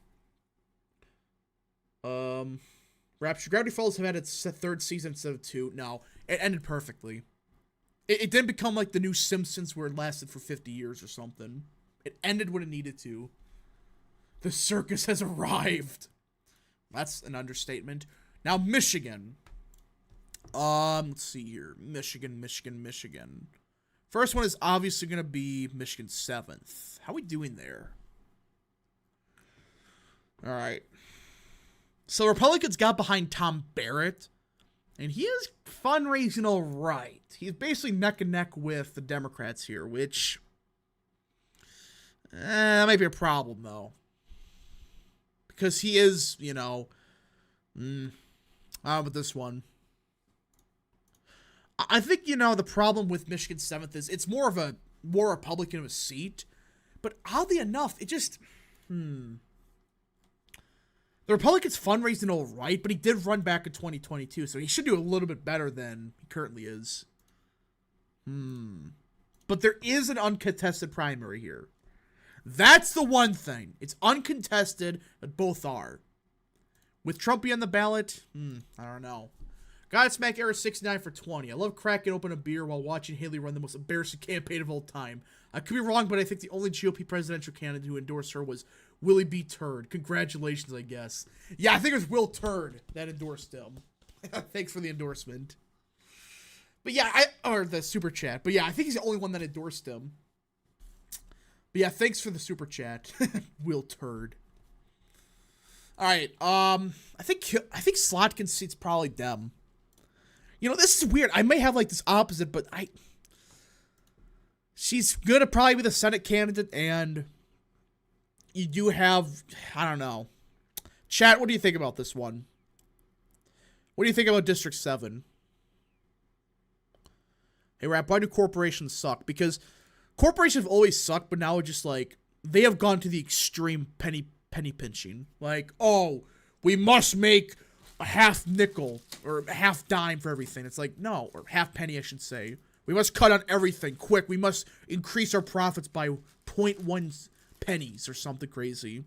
Rapture. Gravity Falls have had its third season instead of 2. No, it ended perfectly. It didn't become like the new Simpsons where it lasted for 50 years or something. It ended when it needed to. The circus has arrived. That's an understatement. Now, Michigan. Let's see here. Michigan. First one is obviously going to be Michigan 7th. How are we doing there? All right. So Republicans got behind Tom Barrett, and he is fundraising all right. He's basically neck and neck with the Democrats here, which that might be a problem, though. Because he is, you know, with this one. I think, you know, the problem with Michigan 7th is it's more Republican of a seat. But oddly enough, it just, The Republicans fundraising all right, but he did run back in 2022, so he should do a little bit better than he currently is. But there is an uncontested primary here. That's the one thing. It's uncontested, but both are. With Trump on the ballot, I don't know. Godsmack Era 69 for 20. I love cracking open a beer while watching Haley run the most embarrassing campaign of all time. I could be wrong, but I think the only GOP presidential candidate who endorsed her was Willie B. Turd. Congratulations, I guess. Yeah, I think it was Will Turd that endorsed him. Thanks for the endorsement. But yeah, or the super chat. But yeah, I think he's the only one that endorsed him. But yeah, thanks for the super chat, Will Turd. All right, I think Slotkin seat's probably Dem. You know, this is weird. I may have like this opposite, but she's gonna probably be the Senate candidate, and you do have, I don't know. Chat, what do you think about this one? What do you think about District 7? Hey, Rap, why do corporations suck? Because corporations have always sucked, but now it's just like, they have gone to the extreme penny pinching. Like, oh, we must make a half nickel or a half dime for everything. It's like, no, or half penny, I should say. We must cut on everything quick. We must increase our profits by 0.1 pennies or something crazy.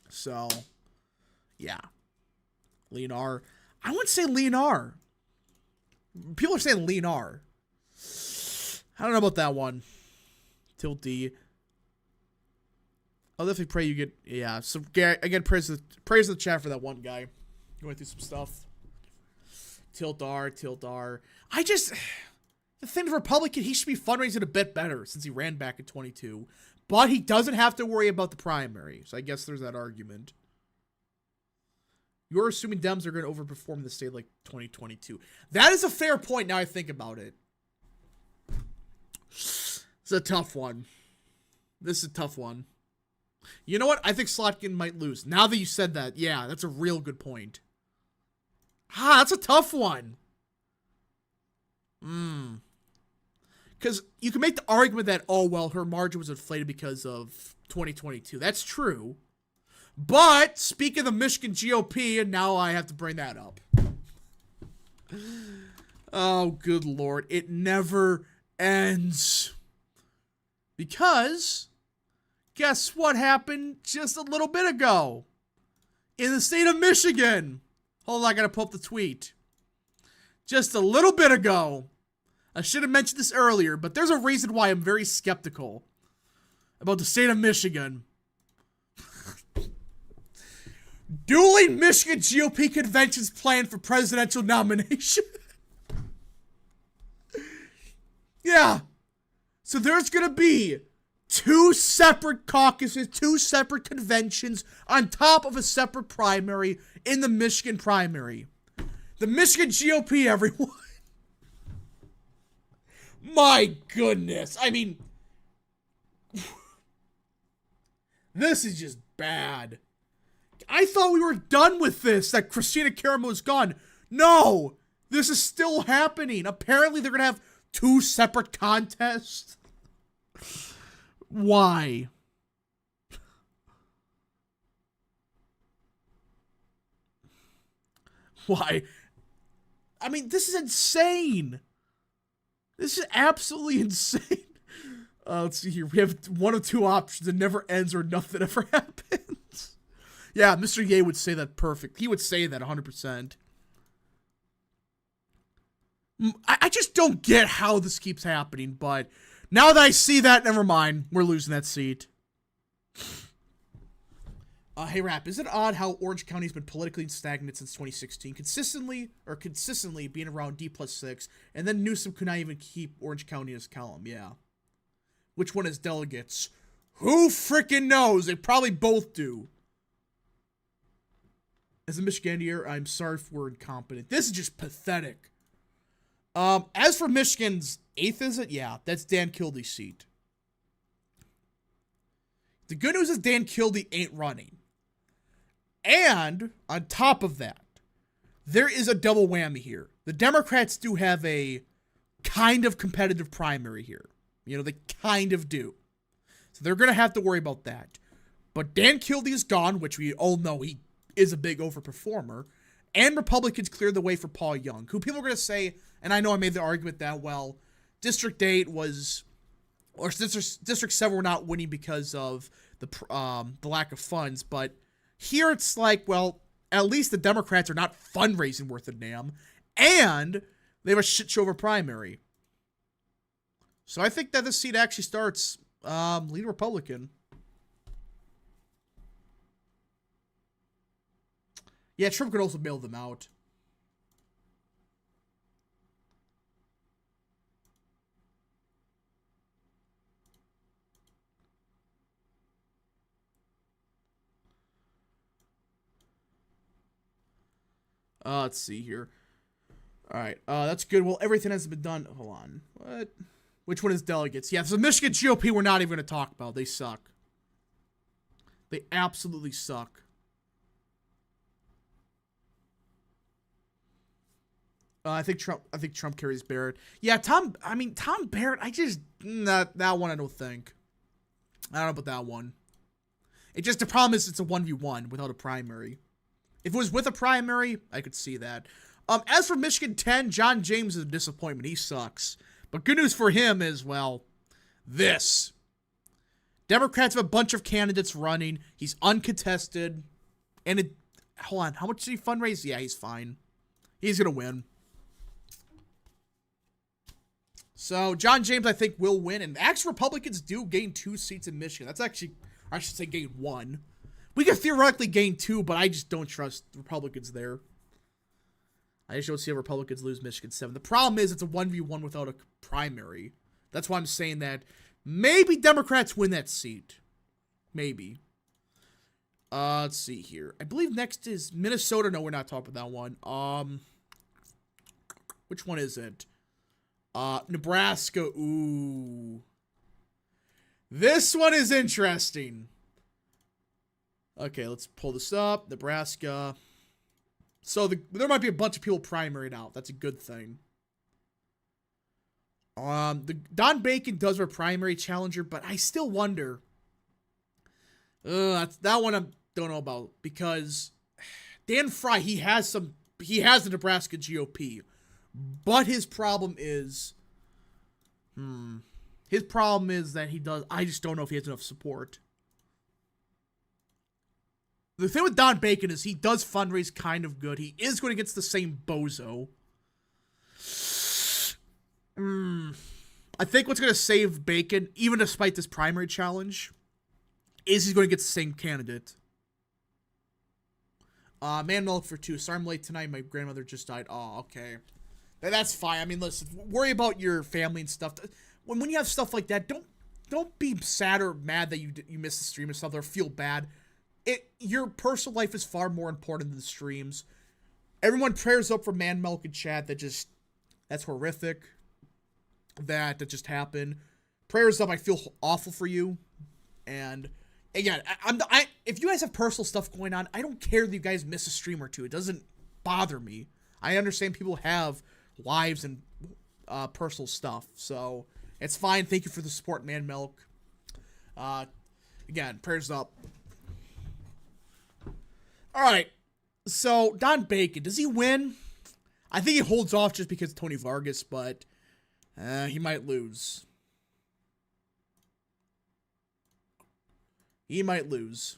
So, yeah. Leonard. I wouldn't say Leonard. People are saying Leonard. I don't know about that one. Tilt D. I'll definitely pray you get, yeah. So, again, praise the chat for that one guy. Going through some stuff. Tilt R. The thing with Republican, he should be fundraising a bit better since he ran back in 22. But he doesn't have to worry about the primary. So I guess there's that argument. You're assuming Dems are going to overperform the state like 2022. That is a fair point now I think about it. It's a tough one. This is a tough one. You know what? I think Slotkin might lose. Now that you said that, yeah, that's a real good point. That's a tough one. Because you can make the argument that, oh, well, her margin was inflated because of 2022. That's true. But, speaking of the Michigan GOP, and now I have to bring that up. Oh, good Lord. It never ends. Because, guess what happened just a little bit ago? In the state of Michigan. Hold on, I gotta pull up the tweet. Just a little bit ago. I should have mentioned this earlier, but there's a reason why I'm very skeptical about the state of Michigan. Dueling Michigan GOP conventions planned for presidential nomination. Yeah. So there's gonna be 2 separate caucuses, 2 separate conventions on top of a separate primary in the Michigan primary. The Michigan GOP, everyone. My goodness. I mean, this is just bad. I thought we were done with this, that Christina Caramel is gone. No! This is still happening. Apparently they're gonna have 2 separate contests. Why? Why? I mean, this is insane. This is absolutely insane. Let's see here. We have one of 2 options. It never ends or nothing ever happens. Yeah, Mr. Ye would say that perfect. He would say that 100%. I just don't get how this keeps happening, but now that I see that, never mind. We're losing that seat. Hey, Rap, is it odd how Orange County's been politically stagnant since 2016? Consistently being around D+6, and then Newsom could not even keep Orange County as column, yeah. Which one is delegates? Who freaking knows? They probably both do. As a Michigander, I'm sorry if we're incompetent. This is just pathetic. As for Michigan's 8th, is it? Yeah, that's Dan Kilde's seat. The good news is Dan Kildee ain't running. And, on top of that, there is a double whammy here. The Democrats do have a kind of competitive primary here. You know, they kind of do. So they're going to have to worry about that. But Dan Kildee is gone, which we all know he is a big overperformer. And Republicans cleared the way for Paul Young, who people are going to say, and I know I made the argument that, well, District 8 was, or District 7 were not winning because of the lack of funds, but here it's like, well, at least the Democrats are not fundraising worth a damn, and they have a shit show of a primary. So I think that this seat actually starts lead Republican. Yeah, Trump could also bail them out. Let's see here. Alright, that's good. Well, everything has been done. Hold on. What? Which one is delegates? Yeah, so the Michigan GOP we're not even going to talk about. They suck. They absolutely suck. I think Trump carries Barrett. Yeah, Tom Barrett, that one I don't think. I don't know about that one. The problem is it's a 1v1 without a primary. If it was with a primary, I could see that. As for Michigan 10, John James is a disappointment. He sucks. But good news for him is, well, this. Democrats have a bunch of candidates running. He's uncontested. And hold on, how much did he fundraise? Yeah, he's fine. He's going to win. So, John James, I think, will win. And actually, Republicans do gain 2 seats in Michigan. That's actually, I should say, gain 1. We could theoretically gain 2, but I just don't trust Republicans there. I just don't see how Republicans lose Michigan 7. The problem is it's a 1v1 without a primary. That's why I'm saying that maybe Democrats win that seat. Maybe. Let's see here. I believe next is Minnesota. No, we're not talking about that one. Which one is it? Nebraska. Ooh. This one is interesting. Okay, let's pull this up. Nebraska. So there might be a bunch of people primaried out. That's a good thing. Don Bacon does have a primary challenger, but I still wonder. That one I don't know about, because Dan Fry, he has the Nebraska GOP, but his problem is that I just don't know if he has enough support. The thing with Don Bacon is he does fundraise kind of good. He is going against the same bozo. I think what's going to save Bacon, even despite this primary challenge, is he's going to get the same candidate. Man milk for 2. Sorry I'm late tonight. My grandmother just died. Oh, okay. That's fine. I mean, listen, worry about your family and stuff. When you have stuff like that, don't be sad or mad that you missed the stream or something, or feel bad. Your personal life is far more important than the streams. Everyone prayers up for Man Milk and chat. That's horrific. That just happened. Prayers up. I feel awful for you. And again, if you guys have personal stuff going on, I don't care that you guys miss a stream or two. It doesn't bother me. I understand people have lives and personal stuff, so it's fine. Thank you for the support, Man Milk. Again, prayers up. All right, so Don Bacon, does he win? I think he holds off just because of Tony Vargas, but he might lose. He might lose.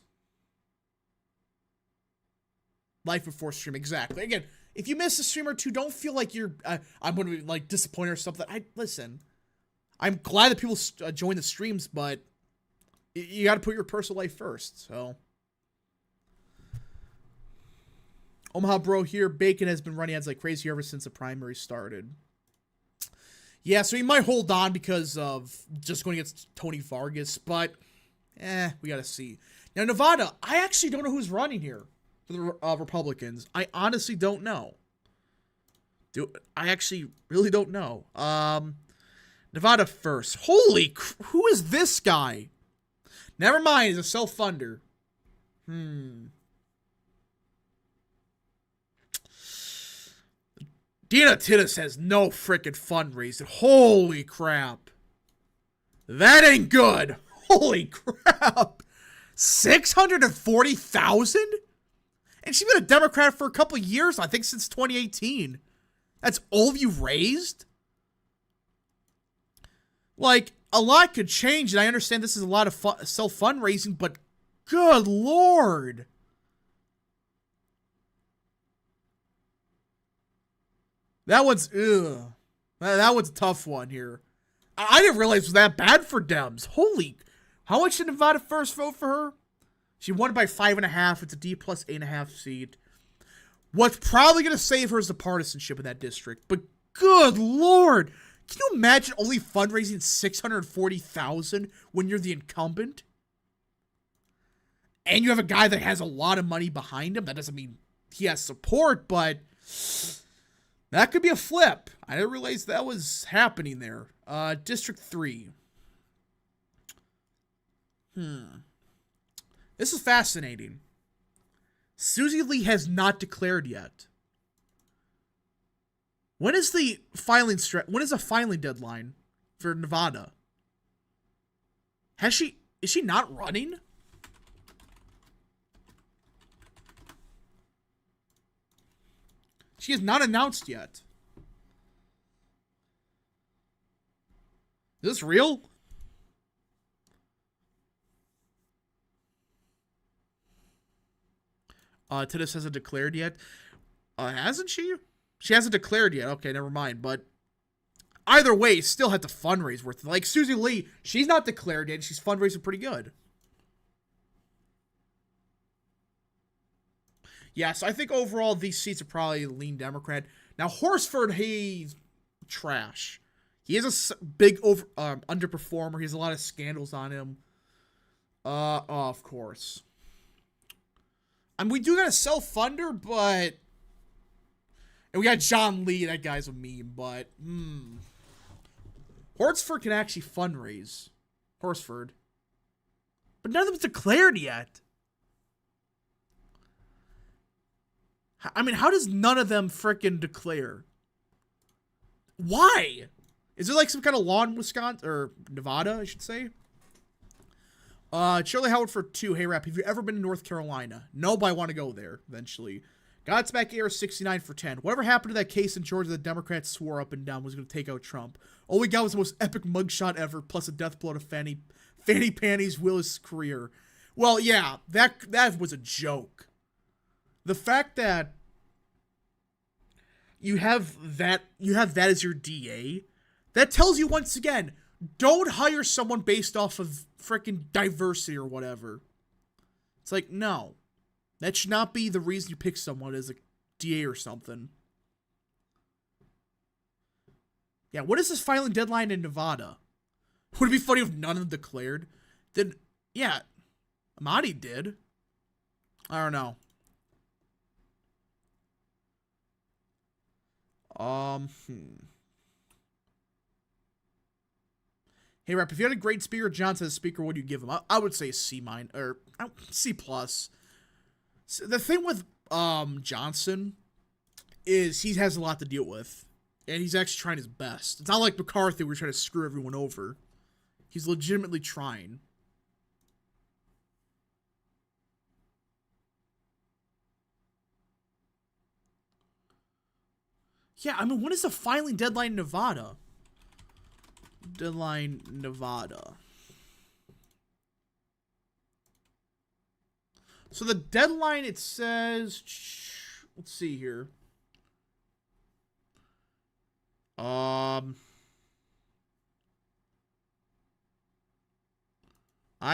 Life before stream, exactly. Again, if you miss a stream or two, don't feel like you're I'm going to be like disappointed or something. Listen. I'm glad that people join the streams, but you got to put your personal life first. So, Omaha Bro here. Bacon has been running ads like crazy ever since the primary started. Yeah, so he might hold on because of just going against Tony Vargas, but we got to see. Now, Nevada, I actually don't know who's running here for the Republicans. I honestly don't know. I actually really don't know. Nevada first. Holy, who is this guy? Never mind, he's a self-funder. Dina Titus has no frickin' fundraising. Holy crap. That ain't good. Holy crap. 640,000? And she's been a Democrat for a couple years, I think since 2018. That's all you've raised? Like, a lot could change, and I understand this is a lot of self-fundraising, but good lord. That one's, ugh. That one's a tough one here. I didn't realize it was that bad for Dems. Holy, how much did Nevada first vote for her? She won by 5.5. It's a D plus 8.5 seat. What's probably going to save her is the partisanship in that district. But good lord. Can you imagine only fundraising $640,000 when you're the incumbent? And you have a guy that has a lot of money behind him. That doesn't mean he has support, but that could be a flip. I didn't realize that was happening there. District 3. This is fascinating. Susie Lee has not declared yet. When is the filing deadline for Nevada? Is she not running? She has not announced yet. Is this real? Titus hasn't declared yet. Hasn't she? She hasn't declared yet. Okay, never mind. But either way, still had to fundraise worth. Like Susie Lee, she's not declared yet. She's fundraising pretty good. Yeah, so I think overall these seats are probably lean Democrat. Now Horsford, he's trash. He is a big underperformer. He has a lot of scandals on him. Of course. I mean, we do got a self-funder, but... And we got John Lee. That guy's a meme, but... Horsford can actually fundraise. Horsford. But none of them's declared yet. I mean, how does none of them frickin' declare? Why? Is there like some kind of law in Wisconsin or Nevada, I should say? Shirley Howard for 2. Hey, Rap, have you ever been to North Carolina? No, but I want to go there eventually. Godsmack Air 69 for 10. Whatever happened to that case in Georgia the Democrats swore up and down was going to take out Trump? All we got was the most epic mugshot ever, plus a death blow to Fanny Panties Willis' career. Well, yeah, that was a joke. The fact that you have that as your DA, that tells you once again, don't hire someone based off of freaking diversity or whatever. It's like, no. That should not be the reason you pick someone as a DA or something. Yeah, what is this filing deadline in Nevada? Would it be funny if none of them declared? Then, yeah, Amadi did. I don't know. Hey, Rep, if you had a great speaker, Johnson as speaker, what do you give him? I would say C-, or C+. So the thing with Johnson is he has a lot to deal with, and he's actually trying his best. It's not like McCarthy, we're trying to screw everyone over. He's legitimately trying. Yeah, I mean, when is the filing deadline in Nevada? Deadline, Nevada. So the deadline, it says, let's see here. I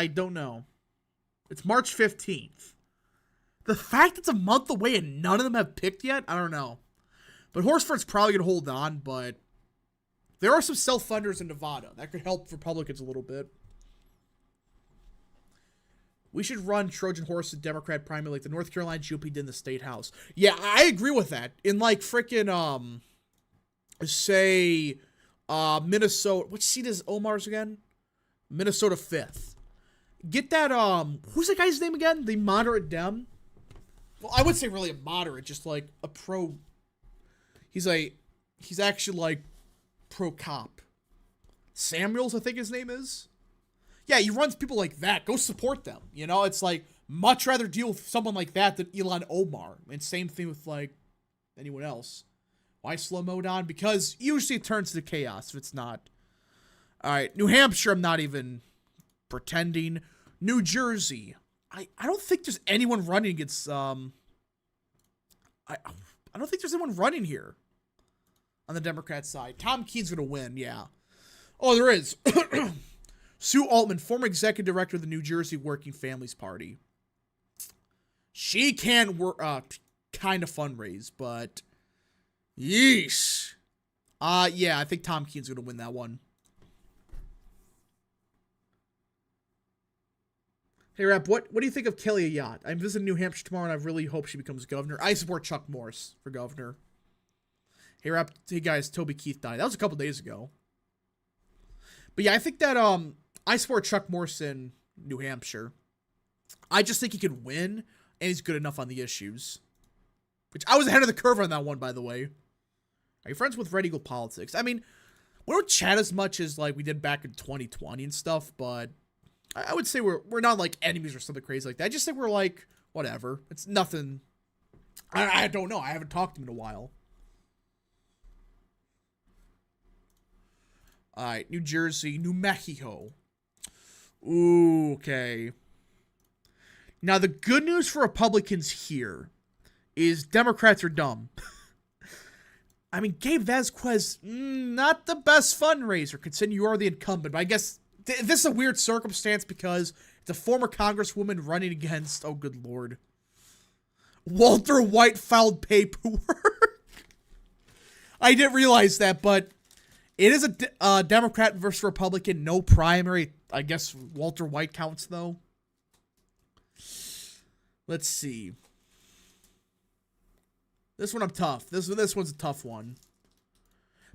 don't know. It's March 15th. The fact it's a month away and none of them have picked yet, I don't know. But Horsford's probably going to hold on, but there are some self-funders in Nevada. That could help Republicans a little bit. We should run Trojan horse and Democrat primary like the North Carolina GOP did in the state house. Yeah, I agree with that. In like freaking, say, Minnesota. Which seat is Omar's again? Minnesota 5th. Get that, who's that guy's name again? The moderate Dem? Well, I would say really a moderate, just like a pro. He's actually like pro-cop. Samuels, I think his name is. Yeah, he runs people like that. Go support them. You know, it's like, much rather deal with someone like that than Ilhan Omar. And same thing with, like, anyone else. Why slow mode on? Because usually it turns to chaos if it's not. Alright, New Hampshire, I'm not even pretending. New Jersey. I don't think there's anyone running against, I don't think there's anyone running here. On the Democrat side. Tom Keene's gonna win, yeah. Oh, there is. Sue Altman, former executive director of the New Jersey Working Families Party. She can kind of fundraise, but yeesh. Yeah, I think Tom Keene's gonna win that one. Hey, Rap, what do you think of Kelly Ayotte? I'm visiting New Hampshire tomorrow, and I really hope she becomes governor. I support Chuck Morse for governor. Hey, Rap, hey guys, Toby Keith died. That was a couple days ago. But yeah, I think that I support Chuck Morse in New Hampshire. I just think he could win, and he's good enough on the issues. Which I was ahead of the curve on that one, by the way. Are you friends with Red Eagle Politics? I mean, we don't chat as much as like we did back in 2020 and stuff, but I would say we're not like enemies or something crazy like that. I just think we're like, whatever. It's nothing. I don't know. I haven't talked to him in a while. Alright, New Jersey, New Mexico. Ooh, okay. Now, the good news for Republicans here is Democrats are dumb. I mean, Gabe Vasquez, not the best fundraiser, considering you are the incumbent. But I guess this is a weird circumstance because it's a former congresswoman running against, oh, good lord, Walter White filed paperwork. I didn't realize that, but it is a Democrat versus Republican, no primary. I guess Walter White counts, though. Let's see. This one I'm tough. This one's a tough one.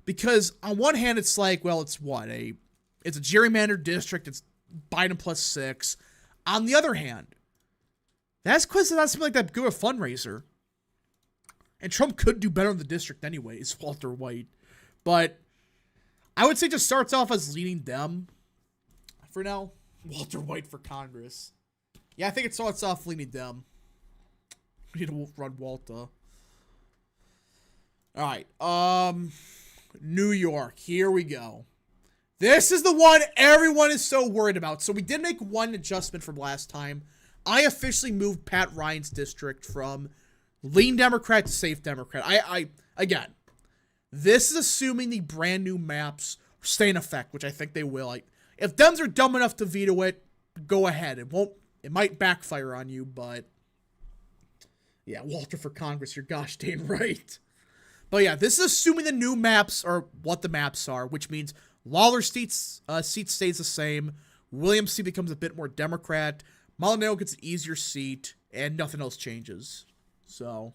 Because on one hand, it's like, well, it's what? It's a gerrymandered district. It's Biden +6. On the other hand, that's because it's not something like that good of a fundraiser. And Trump could do better in the district anyways, Walter White. But I would say just starts off as leading Dem. For now, Walter White for Congress. Yeah, I think it starts off leading Dem. We need to run Walter. Alright, New York. Here we go. This is the one everyone is so worried about. So we did make one adjustment from last time. I officially moved Pat Ryan's district from lean Democrat to safe Democrat. Again, this is assuming the brand new maps stay in effect, which I think they will. If Dems are dumb enough to veto it, go ahead. It might backfire on you, but yeah, Walter for Congress, you're gosh dang right. But yeah, this is assuming the new maps are what the maps are, which means Lawler's seat stays the same, Williams' seat becomes a bit more Democrat, Molinaro gets an easier seat, and nothing else changes. So,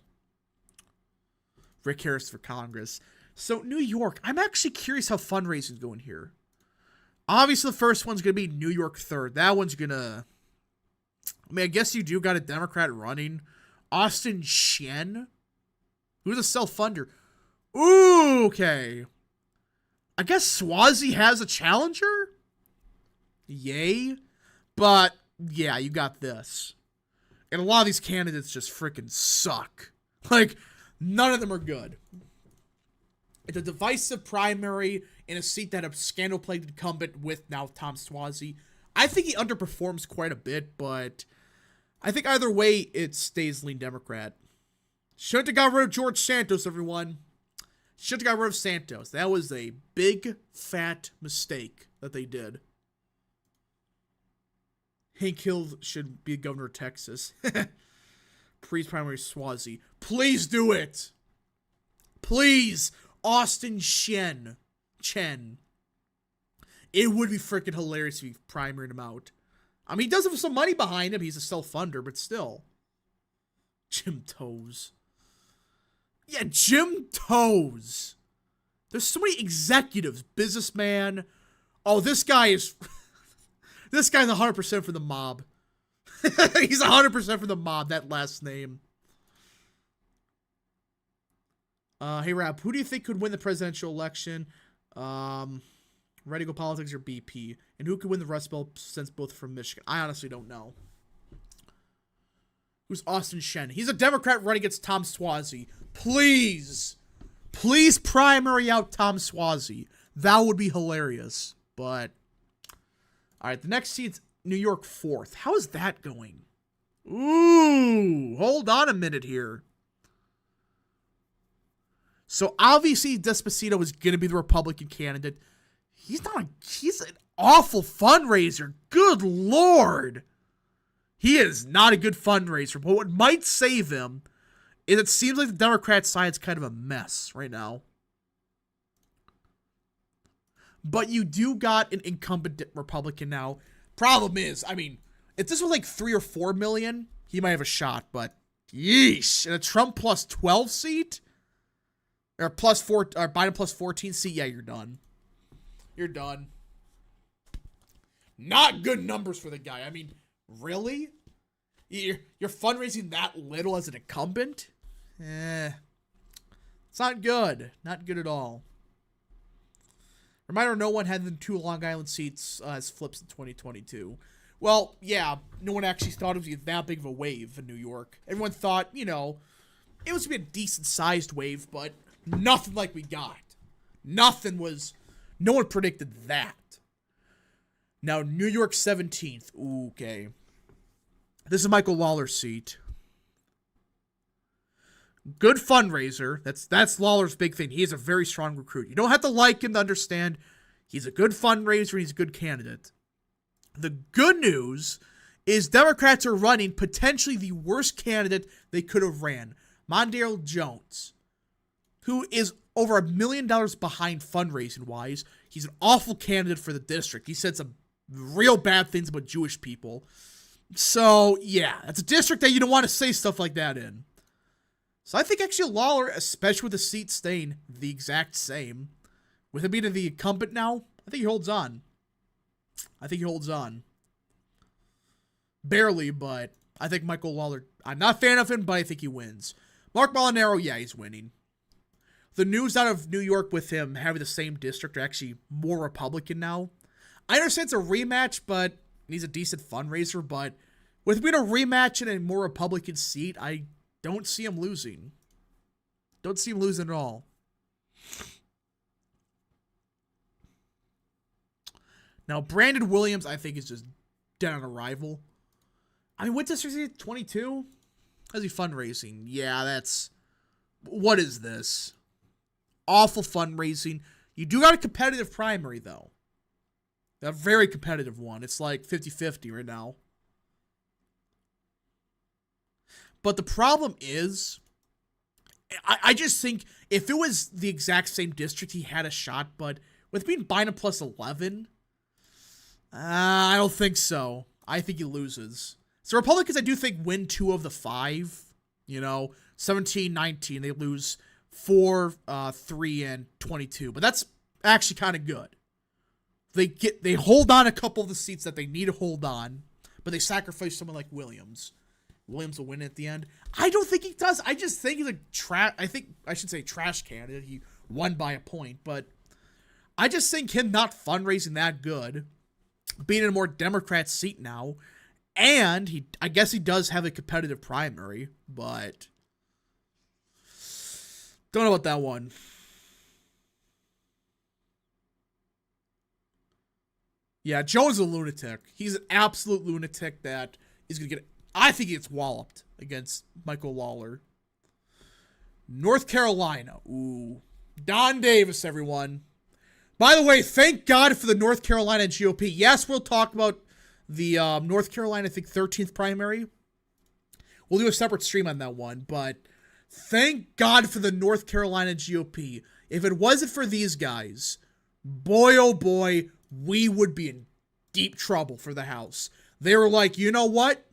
Rick Harris for Congress. So, New York, I'm actually curious how fundraising is going here. Obviously, the first one's going to be New York 3rd. That one's going to... I mean, I guess you do got a Democrat running. Austin Shen, who's a self-funder. Ooh, okay. I guess Suozzi has a challenger? Yay. But, yeah, you got this. And a lot of these candidates just freaking suck. Like, none of them are good. It's a divisive primary in a seat that a scandal-plagued incumbent with now Tom Suozzi. I think he underperforms quite a bit, but I think either way, it stays lean Democrat. Shouldn't have got rid of George Santos, everyone. Shouldn't have got rid of Santos. That was a big, fat mistake that they did. Hank Hill should be governor of Texas. Pre-primary Suozzi. Please do it. Please. Austin Chen. It would be freaking hilarious if he primaried him out. I mean, he does have some money behind him. He's a self-funder, but still. Jim Toes. Yeah, Jim Toes. There's so many executives. Businessman. Oh, this guy is... This guy's 100% for the mob. He's 100% for the mob, that last name. Hey, Rap, who do you think could win the presidential election? Radical Politics or BP? And who could win the Rust Belt since both are from Michigan? I honestly don't know. Who's Austin Shen? He's a Democrat running against Tom Suozzi. Please. Please primary out Tom Suozzi. That would be hilarious. But... Alright, the next seat's New York 4th. How is that going? Ooh, hold on a minute here. So obviously Despacito is going to be the Republican candidate. He's an awful fundraiser. Good Lord. He is not a good fundraiser. But what might save him is it seems like the Democrat side's kind of a mess right now. But you do got an incumbent Republican now. Problem is, I mean, if this was like 3 or 4 million, he might have a shot. But yeesh, in a Trump plus 12 seat, or plus 4, or Biden plus 14 seat, yeah, you're done. You're done. Not good numbers for the guy. I mean, really? You're fundraising that little as an incumbent? It's not good. Not good at all. Reminder, no one had the 2 Long Island seats as flips in 2022. Well, yeah, no one actually thought it was that big of a wave in New York. Everyone thought, you know, it was going to be a decent-sized wave, but nothing like we got. No one predicted that. Now, New York 17th. Ooh, okay. This is Michael Lawler's seat. Good fundraiser. That's Lawler's big thing. He is a very strong recruit. You don't have to like him to understand. He's a good fundraiser. He's a good candidate. The good news is Democrats are running potentially the worst candidate they could have ran. Mondale Jones, who is over $1 million behind fundraising-wise. He's an awful candidate for the district. He said some real bad things about Jewish people. So, yeah, that's a district that you don't want to say stuff like that in. So I think actually Lawler, especially with the seat staying the exact same, with him being the incumbent now, I think he holds on. Barely, but I think Michael Lawler, I'm not a fan of him, but I think he wins. Mark Molinaro, yeah, he's winning. The news out of New York with him having the same district are actually more Republican now. I understand it's a rematch, but he's a decent fundraiser, but with being a rematch in a more Republican seat, I don't see him losing. Don't see him losing at all. Now, Brandon Williams, I think, is just dead on arrival. I mean, what district is he? 22? How's he fundraising? Yeah, that's... What is this? Awful fundraising. You do got a competitive primary, though. A very competitive one. It's like 50-50 right now. But the problem is, I just think if it was the exact same district, he had a shot. But with being Biden plus 11, I don't think so. I think he loses. So Republicans, I do think, win 2 of the 5. You know, 17, 19. They lose 4, 3, and 22. But that's actually kind of good. they hold on a couple of the seats that they need to hold on, but they sacrifice someone like Williams. Williams will win at the end. I don't think he does. I just think he's a trash candidate. He won by a point, but I just think him not fundraising that good, being in a more Democrat seat now, and I guess he does have a competitive primary, but don't know about that one. Yeah, Joe's a lunatic. He's an absolute lunatic that is going to get... I think he gets walloped against Michael Lawler. North Carolina. Ooh. Don Davis, everyone. By the way, thank God for the North Carolina GOP. Yes, we'll talk about the North Carolina, I think, 13th primary. We'll do a separate stream on that one, but thank God for the North Carolina GOP. If it wasn't for these guys, boy, oh boy, we would be in deep trouble for the House. They were like, you know what?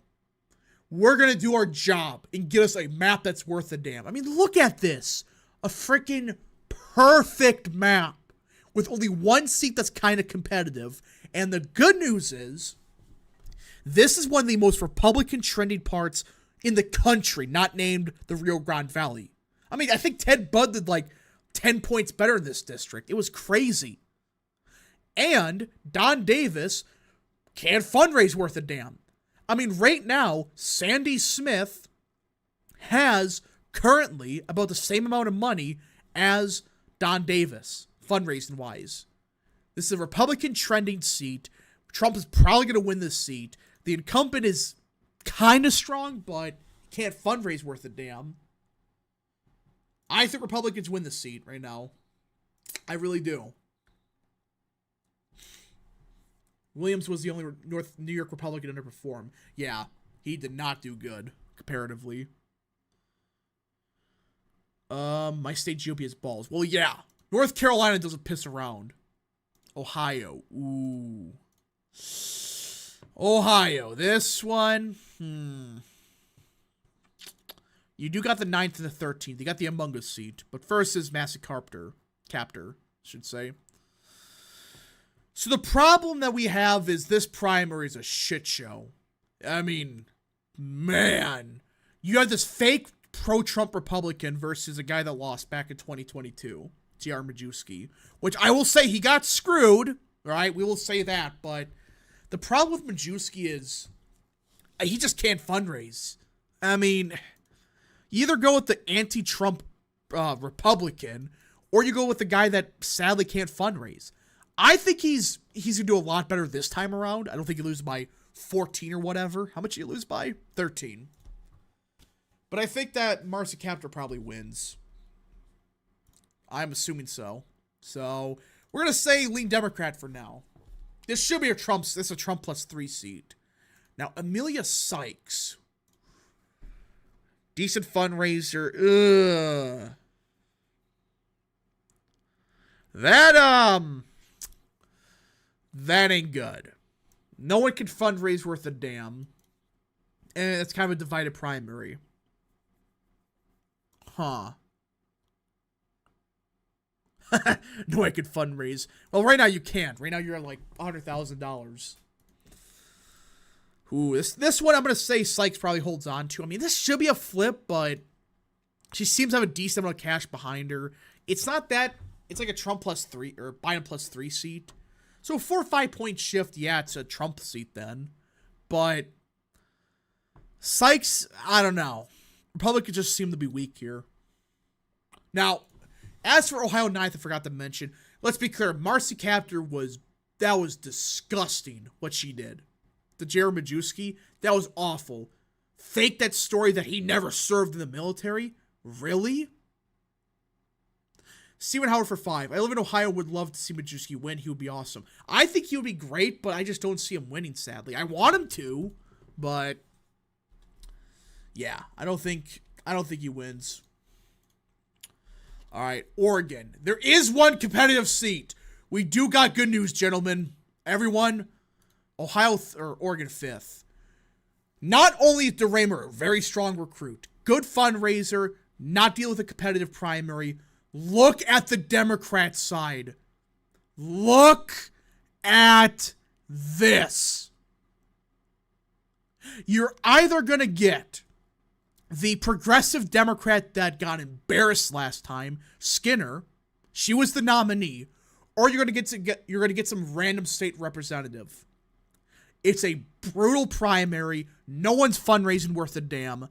We're going to do our job and get us a map that's worth a damn. I mean, look at this. A freaking perfect map with only one seat that's kind of competitive. And the good news is, this is one of the most Republican trending parts in the country, not named the Rio Grande Valley. I mean, I think Ted Budd did like 10 points better in this district. It was crazy. And Don Davis can't fundraise worth a damn. I mean, right now, Sandy Smith has currently about the same amount of money as Don Davis, fundraising-wise. This is a Republican trending seat. Trump is probably going to win this seat. The incumbent is kind of strong, but can't fundraise worth a damn. I think Republicans win this seat right now. I really do. Williams was the only New York Republican to underperform. Yeah, he did not do good, comparatively. My state GOP has balls. Well, yeah. North Carolina doesn't piss around. Ohio. Ooh. Ohio. This one. You do got the 9th and the 13th. You got the Among Us seat. But first is Massey Captor, should say. So the problem that we have is this primary is a shit show. I mean, man. You have this fake pro-Trump Republican versus a guy that lost back in 2022, J.R. Majewski, which I will say he got screwed, right? We will say that, but the problem with Majewski is he just can't fundraise. I mean, you either go with the anti-Trump Republican or you go with the guy that sadly can't fundraise. I think he's going to do a lot better this time around. I don't think he loses by 14 or whatever. How much did he lose by? 13. But I think that Marcy Captor probably wins. I'm assuming so. So we're going to say lean Democrat for now. This should be this is a Trump plus 3 seat. Now, Amelia Sykes. Decent fundraiser. Ugh. That ain't good. No one can fundraise worth a damn. And it's kind of a divided primary. Huh. No one can fundraise. Well, right now you can't. Right now you're at like $100,000. Ooh, this one I'm going to say Sykes probably holds on to. I mean, this should be a flip, but she seems to have a decent amount of cash behind her. It's not that. It's like a Trump plus 3 or Biden plus 3 seat. So 4 or 5 point shift, yeah, it's a Trump seat then. But Sykes, I don't know. Republicans just seem to be weak here. Now, as for Ohio 9th, I forgot to mention, let's be clear, Marcy Captor was disgusting what she did. The J.R. Majewski, that was awful. Fake that story that he never served in the military? Really? Stephen Howard for 5. I live in Ohio, would love to see Majewski win. He would be awesome. I think he would be great, but I just don't see him winning, sadly. I want him to, but yeah, I don't think he wins. All right, Oregon. There is one competitive seat. We do got good news, gentlemen. Everyone, Oregon 5th. Not only is DeRaymer a very strong recruit, good fundraiser, not deal with a competitive primary. Look at the Democrat side. Look at this. You're either going to get the progressive Democrat that got embarrassed last time, Skinner. She was the nominee. Or you're going to get some random state representative. It's a brutal primary. No one's fundraising worth a damn.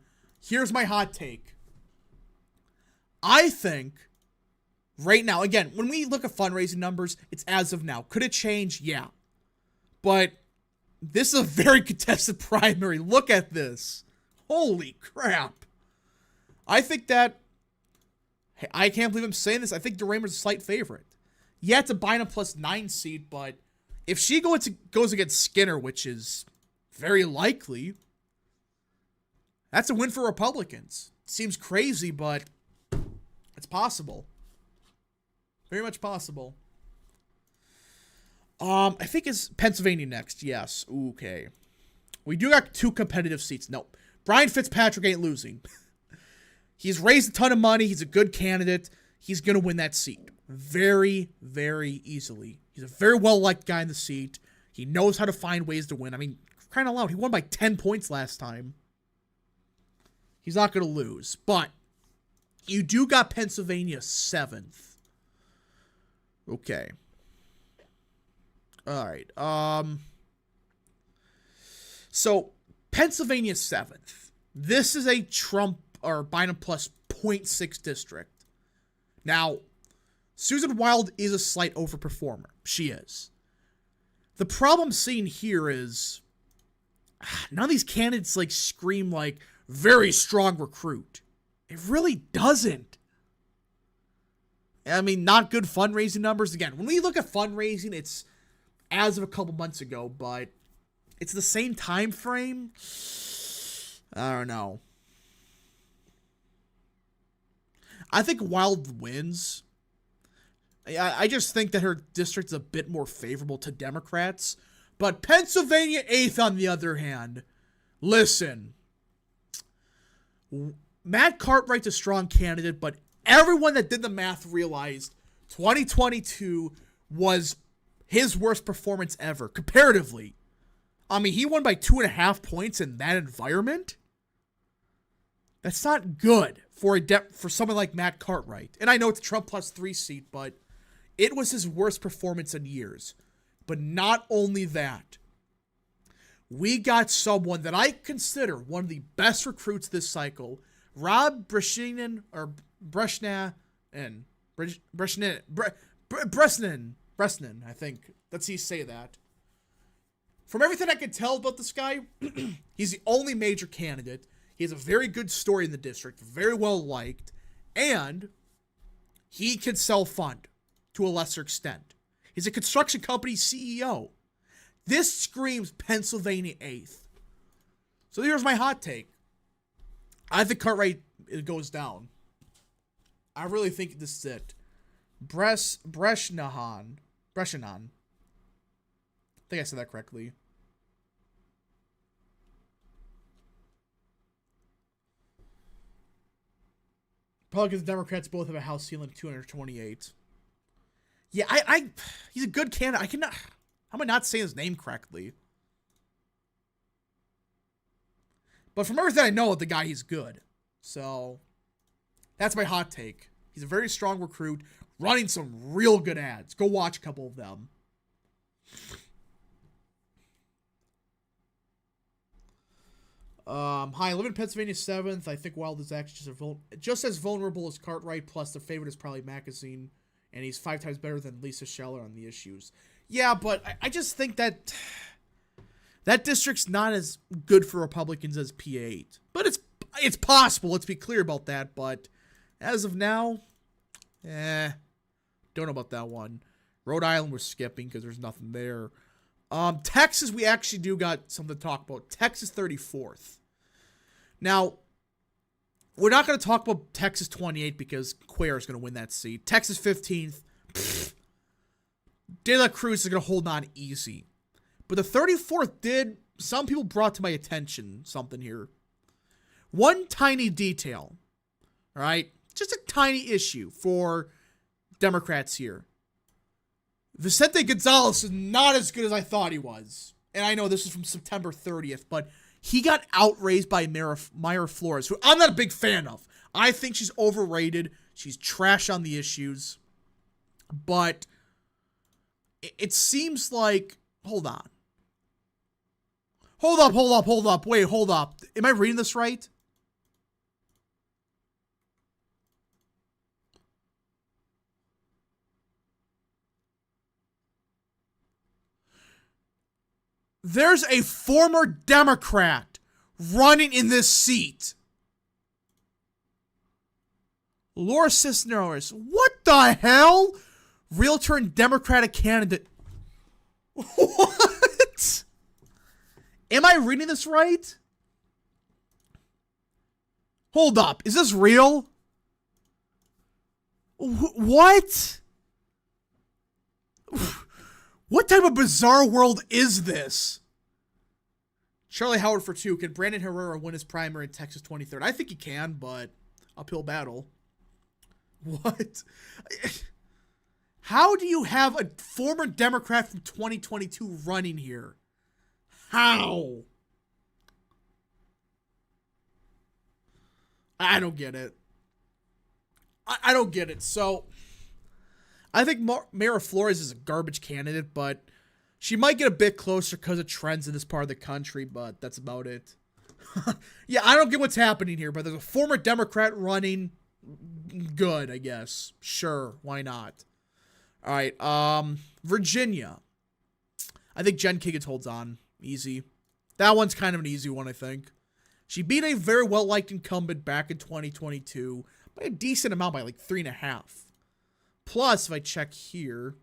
Here's my hot take. I think right now, again, when we look at fundraising numbers, it's as of now. Could it change? Yeah. But this is a very contested primary. Look at this. Holy crap. I think that, hey, I can't believe I'm saying this. I think DeRaymer's a slight favorite. Yeah, it's a Bynum +9 seed, but if she goes against Skinner, which is very likely, that's a win for Republicans. Seems crazy, but it's possible. Very much possible. I think it's Pennsylvania next. Yes. Okay. We do got 2 competitive seats. Nope. Brian Fitzpatrick ain't losing. He's raised a ton of money. He's a good candidate. He's going to win that seat very, very easily. He's a very well-liked guy in the seat. He knows how to find ways to win. I mean, crying out loud, he won by 10 points last time. He's not going to lose. But you do got Pennsylvania 7th. Okay. All right. So Pennsylvania 7th. This is a Trump or Bynum +0.6 district. Now, Susan Wild is a slight overperformer. She is. The problem seen here is none of these candidates scream very strong recruit. It really doesn't. I mean, not good fundraising numbers. Again, when we look at fundraising, it's as of a couple months ago, but it's the same time frame. I don't know. I think Wild wins. I just think that her district is a bit more favorable to Democrats. But Pennsylvania 8th, on the other hand, listen. Matt Cartwright's a strong candidate, but everyone that did the math realized 2022 was his worst performance ever, comparatively. I mean, he won by 2.5 points in that environment. That's not good for someone like Matt Cartwright. And I know it's a Trump +3 seat, but it was his worst performance in years. But not only that, we got someone that I consider one of the best recruits this cycle, Rob Bresnan, I think. Let's see, say that. From everything I can tell about this guy, he's the only major candidate. He has a very good story in the district, very well liked, and he can self-fund to a lesser extent. He's a construction company CEO. This screams Pennsylvania 8th. So here's my hot take. I think Cartwright goes down. I really think this is it. Bresnahan. I think I said that correctly. Republicans and Democrats both have a House ceiling of 228. Yeah, he's a good candidate. How am I not saying his name correctly? But from everything I know of the guy, he's good. So, that's my hot take. He's a very strong recruit, running some real good ads. Go watch a couple of them. Hi, I live in Pennsylvania 7th. I think Wild is actually just as vulnerable as Cartwright, plus the favorite is probably Magazine, and he's 5 times better than Lisa Scheller on the issues. Yeah, but I just think that district's not as good for Republicans as PA8. But it's possible, let's be clear about that, but as of now, don't know about that one. Rhode Island we're skipping because there's nothing there. Texas, we actually do got something to talk about. Texas 34th. Now, we're not going to talk about Texas 28 because Cuellar is going to win that seat. Texas 15th. De La Cruz is going to hold on easy. But the 34th some people brought to my attention something here. One tiny detail. All right? Just a tiny issue for Democrats here. Vicente Gonzalez is not as good as I thought he was. And I know this is from September 30th, but he got outraised by Mayra Flores, who I'm not a big fan of. I think she's overrated. She's trash on the issues. But it seems like... Hold on. Hold up. Wait, hold up. Am I reading this right? There's a former Democrat running in this seat. Laura Cisneros. What the hell? Realtor and Democratic candidate. What? Am I reading this right? Hold up. Is this real? What? What type of bizarre world is this? Charlie Howard for 2. Can Brandon Herrera win his primary in Texas 23rd? I think he can, but uphill battle. What? How do you have a former Democrat from 2022 running here? How? I don't get it. I don't get it. So, I think Mayra Flores is a garbage candidate, but she might get a bit closer because of trends in this part of the country, but that's about it. Yeah, I don't get what's happening here, but there's a former Democrat running. Good, I guess. Sure, why not? All right, Virginia. I think Jen Kiggins holds on. Easy. That one's kind of an easy one, I think. She beat a very well-liked incumbent back in 2022 by a decent amount, by like 3.5. Plus, if I check here,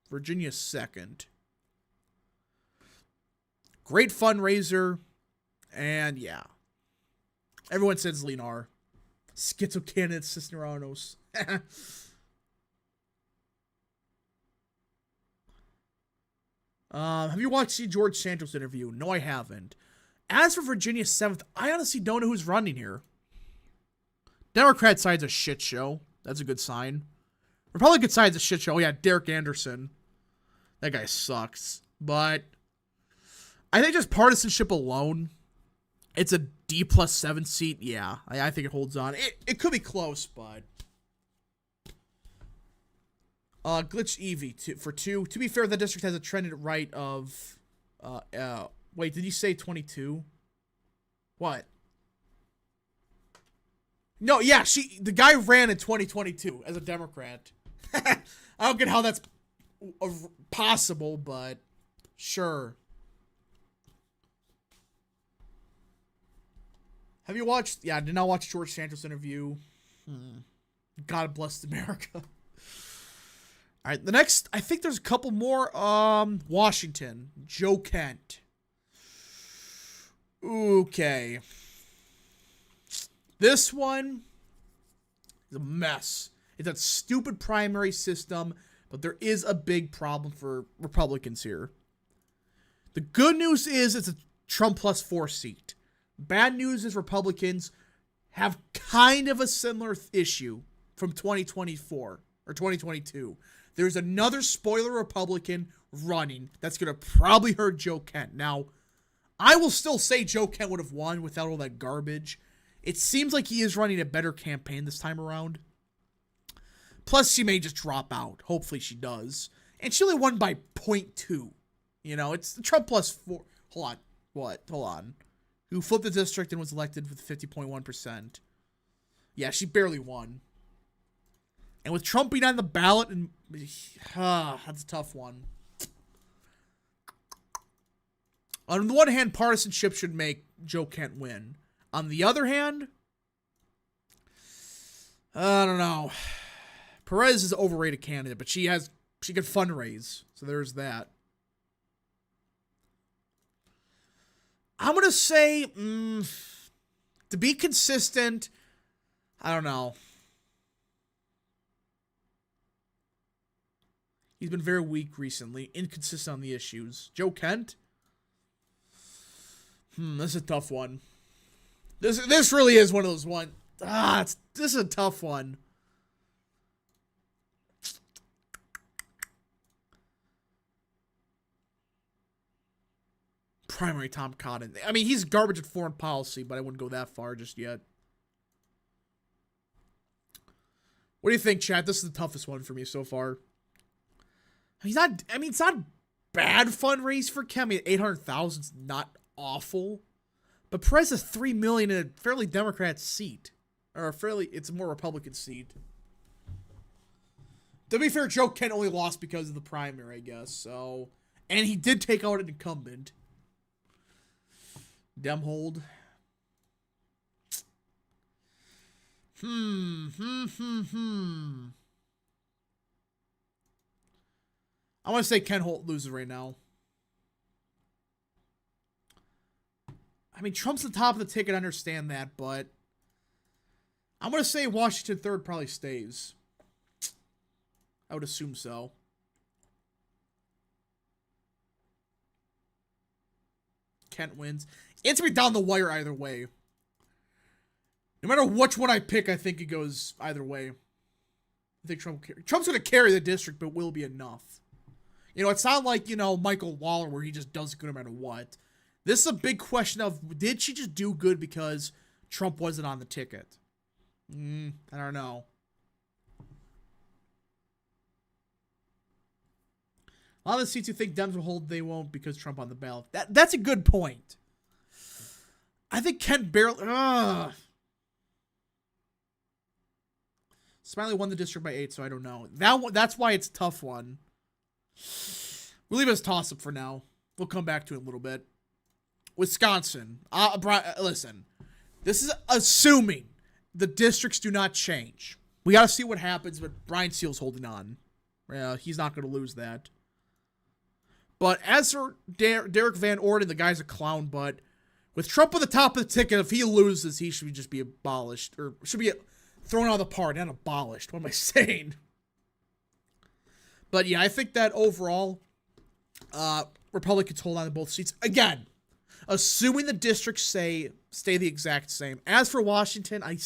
Virginia's second. Great fundraiser. And yeah. Everyone says Lenar. Schizo candidate Cisneros. Have you watched the George Santos interview? No, I haven't. As for Virginia's 7th, I honestly don't know who's running here. Democrat side's a shit show. That's a good sign. Republican side's a shit show. Oh, yeah, Derek Anderson. That guy sucks. But I think just partisanship alone, it's a D+7 seat. Yeah, I think it holds on. It could be close, but... Glitch Evie for 2. To be fair, the district has a trended right of... wait, did you say 22? What? No, yeah, the guy ran in 2022 as a Democrat. I don't get how that's possible, but sure. Have you watched... Yeah, I did not watch George Santos' interview. God bless America. All right, the next... I think there's a couple more. Washington. Joe Kent. Okay. This one is a mess. It's that stupid primary system, but there is a big problem for Republicans here. The good news is it's a Trump +4 seat. Bad news is Republicans have kind of a similar issue from 2024 or 2022. There's another spoiler Republican running that's going to probably hurt Joe Kent. Now, I will still say Joe Kent would have won without all that garbage. It seems like he is running a better campaign this time around. Plus, she may just drop out. Hopefully she does. And she only won by 0.2. You know, it's Trump +4. Hold on. What? Hold on. Who flipped the district and was elected with 50.1%. Yeah, she barely won. And with Trump being on the ballot, and that's a tough one. On the one hand, partisanship should make Joe Kent win. On the other hand, I don't know. Perez is an overrated candidate, but she can fundraise. So there's that. I'm going to say, to be consistent, I don't know. He's been very weak recently, inconsistent on the issues. Joe Kent? This is a tough one. This really is one of those ones. This is a tough one. primary Tom Cotton. I mean, he's garbage at foreign policy, but I wouldn't go that far just yet. What do you think, Chad? This is the toughest one for me so far. It's not bad fundraise for Kemp. I mean, 800,000 is not awful. But Perez is $3 million in a fairly Democrat seat. It's a more Republican seat. To be fair, Joe Kent only lost because of the primary, I guess. So, and he did take out an incumbent. Dem hold. I want to say Ken Holt loses right now. I mean, Trump's the top of the ticket, I understand that, but I'm going to say Washington 3rd probably stays. I would assume so. Kent wins. It's going to be down the wire either way. No matter which one I pick, I think it goes either way. I think Trump's going to carry the district, but will be enough. You know, it's not like, Michael Waller where he just does good no matter what. This is a big question of, did she just do good because Trump wasn't on the ticket? I don't know. A lot of the seats you think Dems will hold, they won't because Trump on the ballot. That's a good point. I think Kent barely... Smiley won the district by 8, so I don't know. That's why it's a tough one. We'll leave it as toss-up for now. We'll come back to it in a little bit. Wisconsin. Listen. This is assuming the districts do not change. We got to see what happens, but Brian Seal's holding on. He's not going to lose that. But as for Derek Van Orden, the guy's a clown, but with Trump at the top of the ticket, if he loses, he should just be abolished. Or should be thrown out of the party, not abolished. What am I saying? But yeah, I think that overall, Republicans hold on to both seats. Again, assuming the districts stay the exact same. As for Washington, I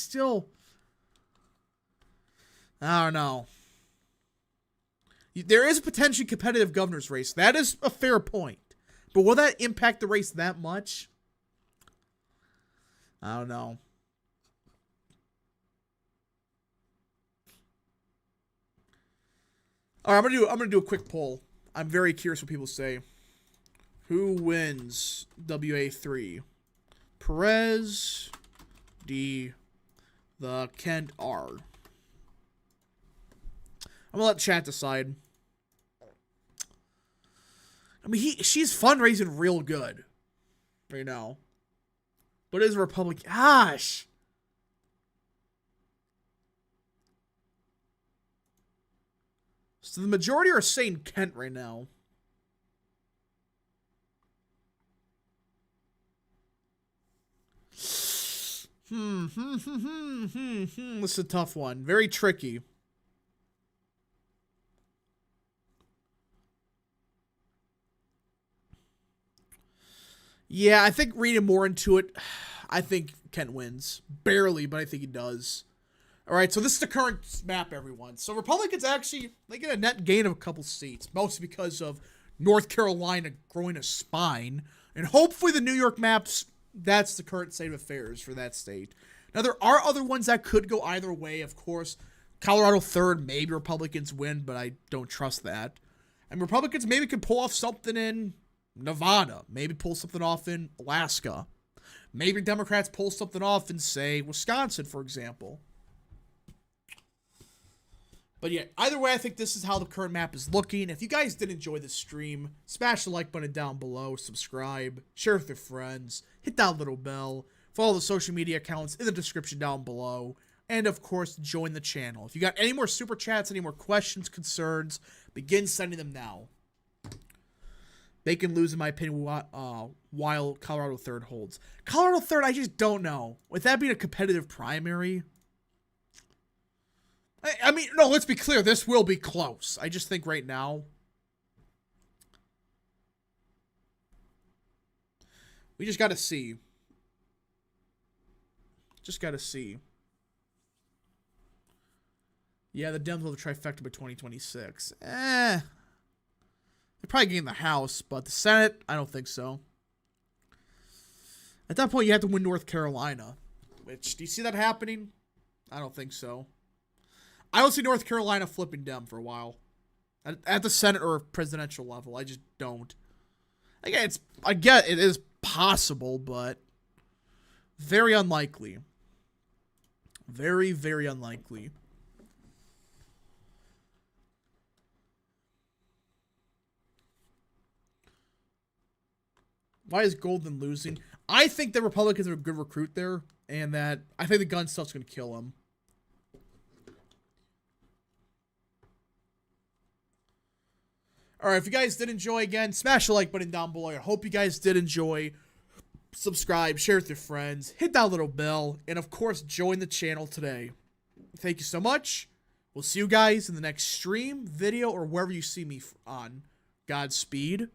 don't know. There is a potentially competitive governor's race. That is a fair point. But will that impact the race that much? I don't know. All right, I'm gonna do a quick poll. I'm very curious what people say. Who wins WA3? Perez, D, the Kent R. I'm gonna let chat decide. I mean, she's fundraising real good right now, but is a Republican. Gosh. So the majority are saying Kent right now. This is a tough one. Very tricky. Yeah, I think reading more into it, I think Kent wins. Barely, but I think he does. All right, so this is the current map, everyone. So Republicans actually, they get a net gain of a couple seats, mostly because of North Carolina growing a spine. And hopefully the New York maps, that's the current state of affairs for that state. Now, there are other ones that could go either way, of course. Colorado 3rd, maybe Republicans win, but I don't trust that. And Republicans maybe could pull off something in Nevada. Maybe pull something off in Alaska. Maybe Democrats pull something off in, say, Wisconsin, for example. But yeah, either way, I think this is how the current map is looking. If you guys did enjoy this stream, smash the like button down below, subscribe, share with your friends, hit that little bell, follow the social media accounts in the description down below, and of course, join the channel. If you got any more super chats, any more questions, concerns, begin sending them now. They can lose, in my opinion, while Colorado 3rd holds. Colorado 3rd, I just don't know. With that being a competitive primary... I mean, no, let's be clear. This will be close. I just think right now, we just got to see. Just got to see. Yeah, the Dems will have a trifecta by 2026. They're probably getting the House, but the Senate, I don't think so. At that point, you have to win North Carolina. Which, do you see that happening? I don't think so. I don't see North Carolina flipping Dem for a while. At the Senate or presidential level. I just don't. Again, I get it is possible, but very unlikely. Very, very unlikely. Why is Golden losing? I think the Republicans are a good recruit there, and that I think the gun stuff's going to kill him. All right, if you guys did enjoy, again, smash the like button down below. I hope you guys did enjoy. Subscribe, share with your friends, hit that little bell, and of course, join the channel today. Thank you so much. We'll see you guys in the next stream, video, or wherever you see me on. Godspeed.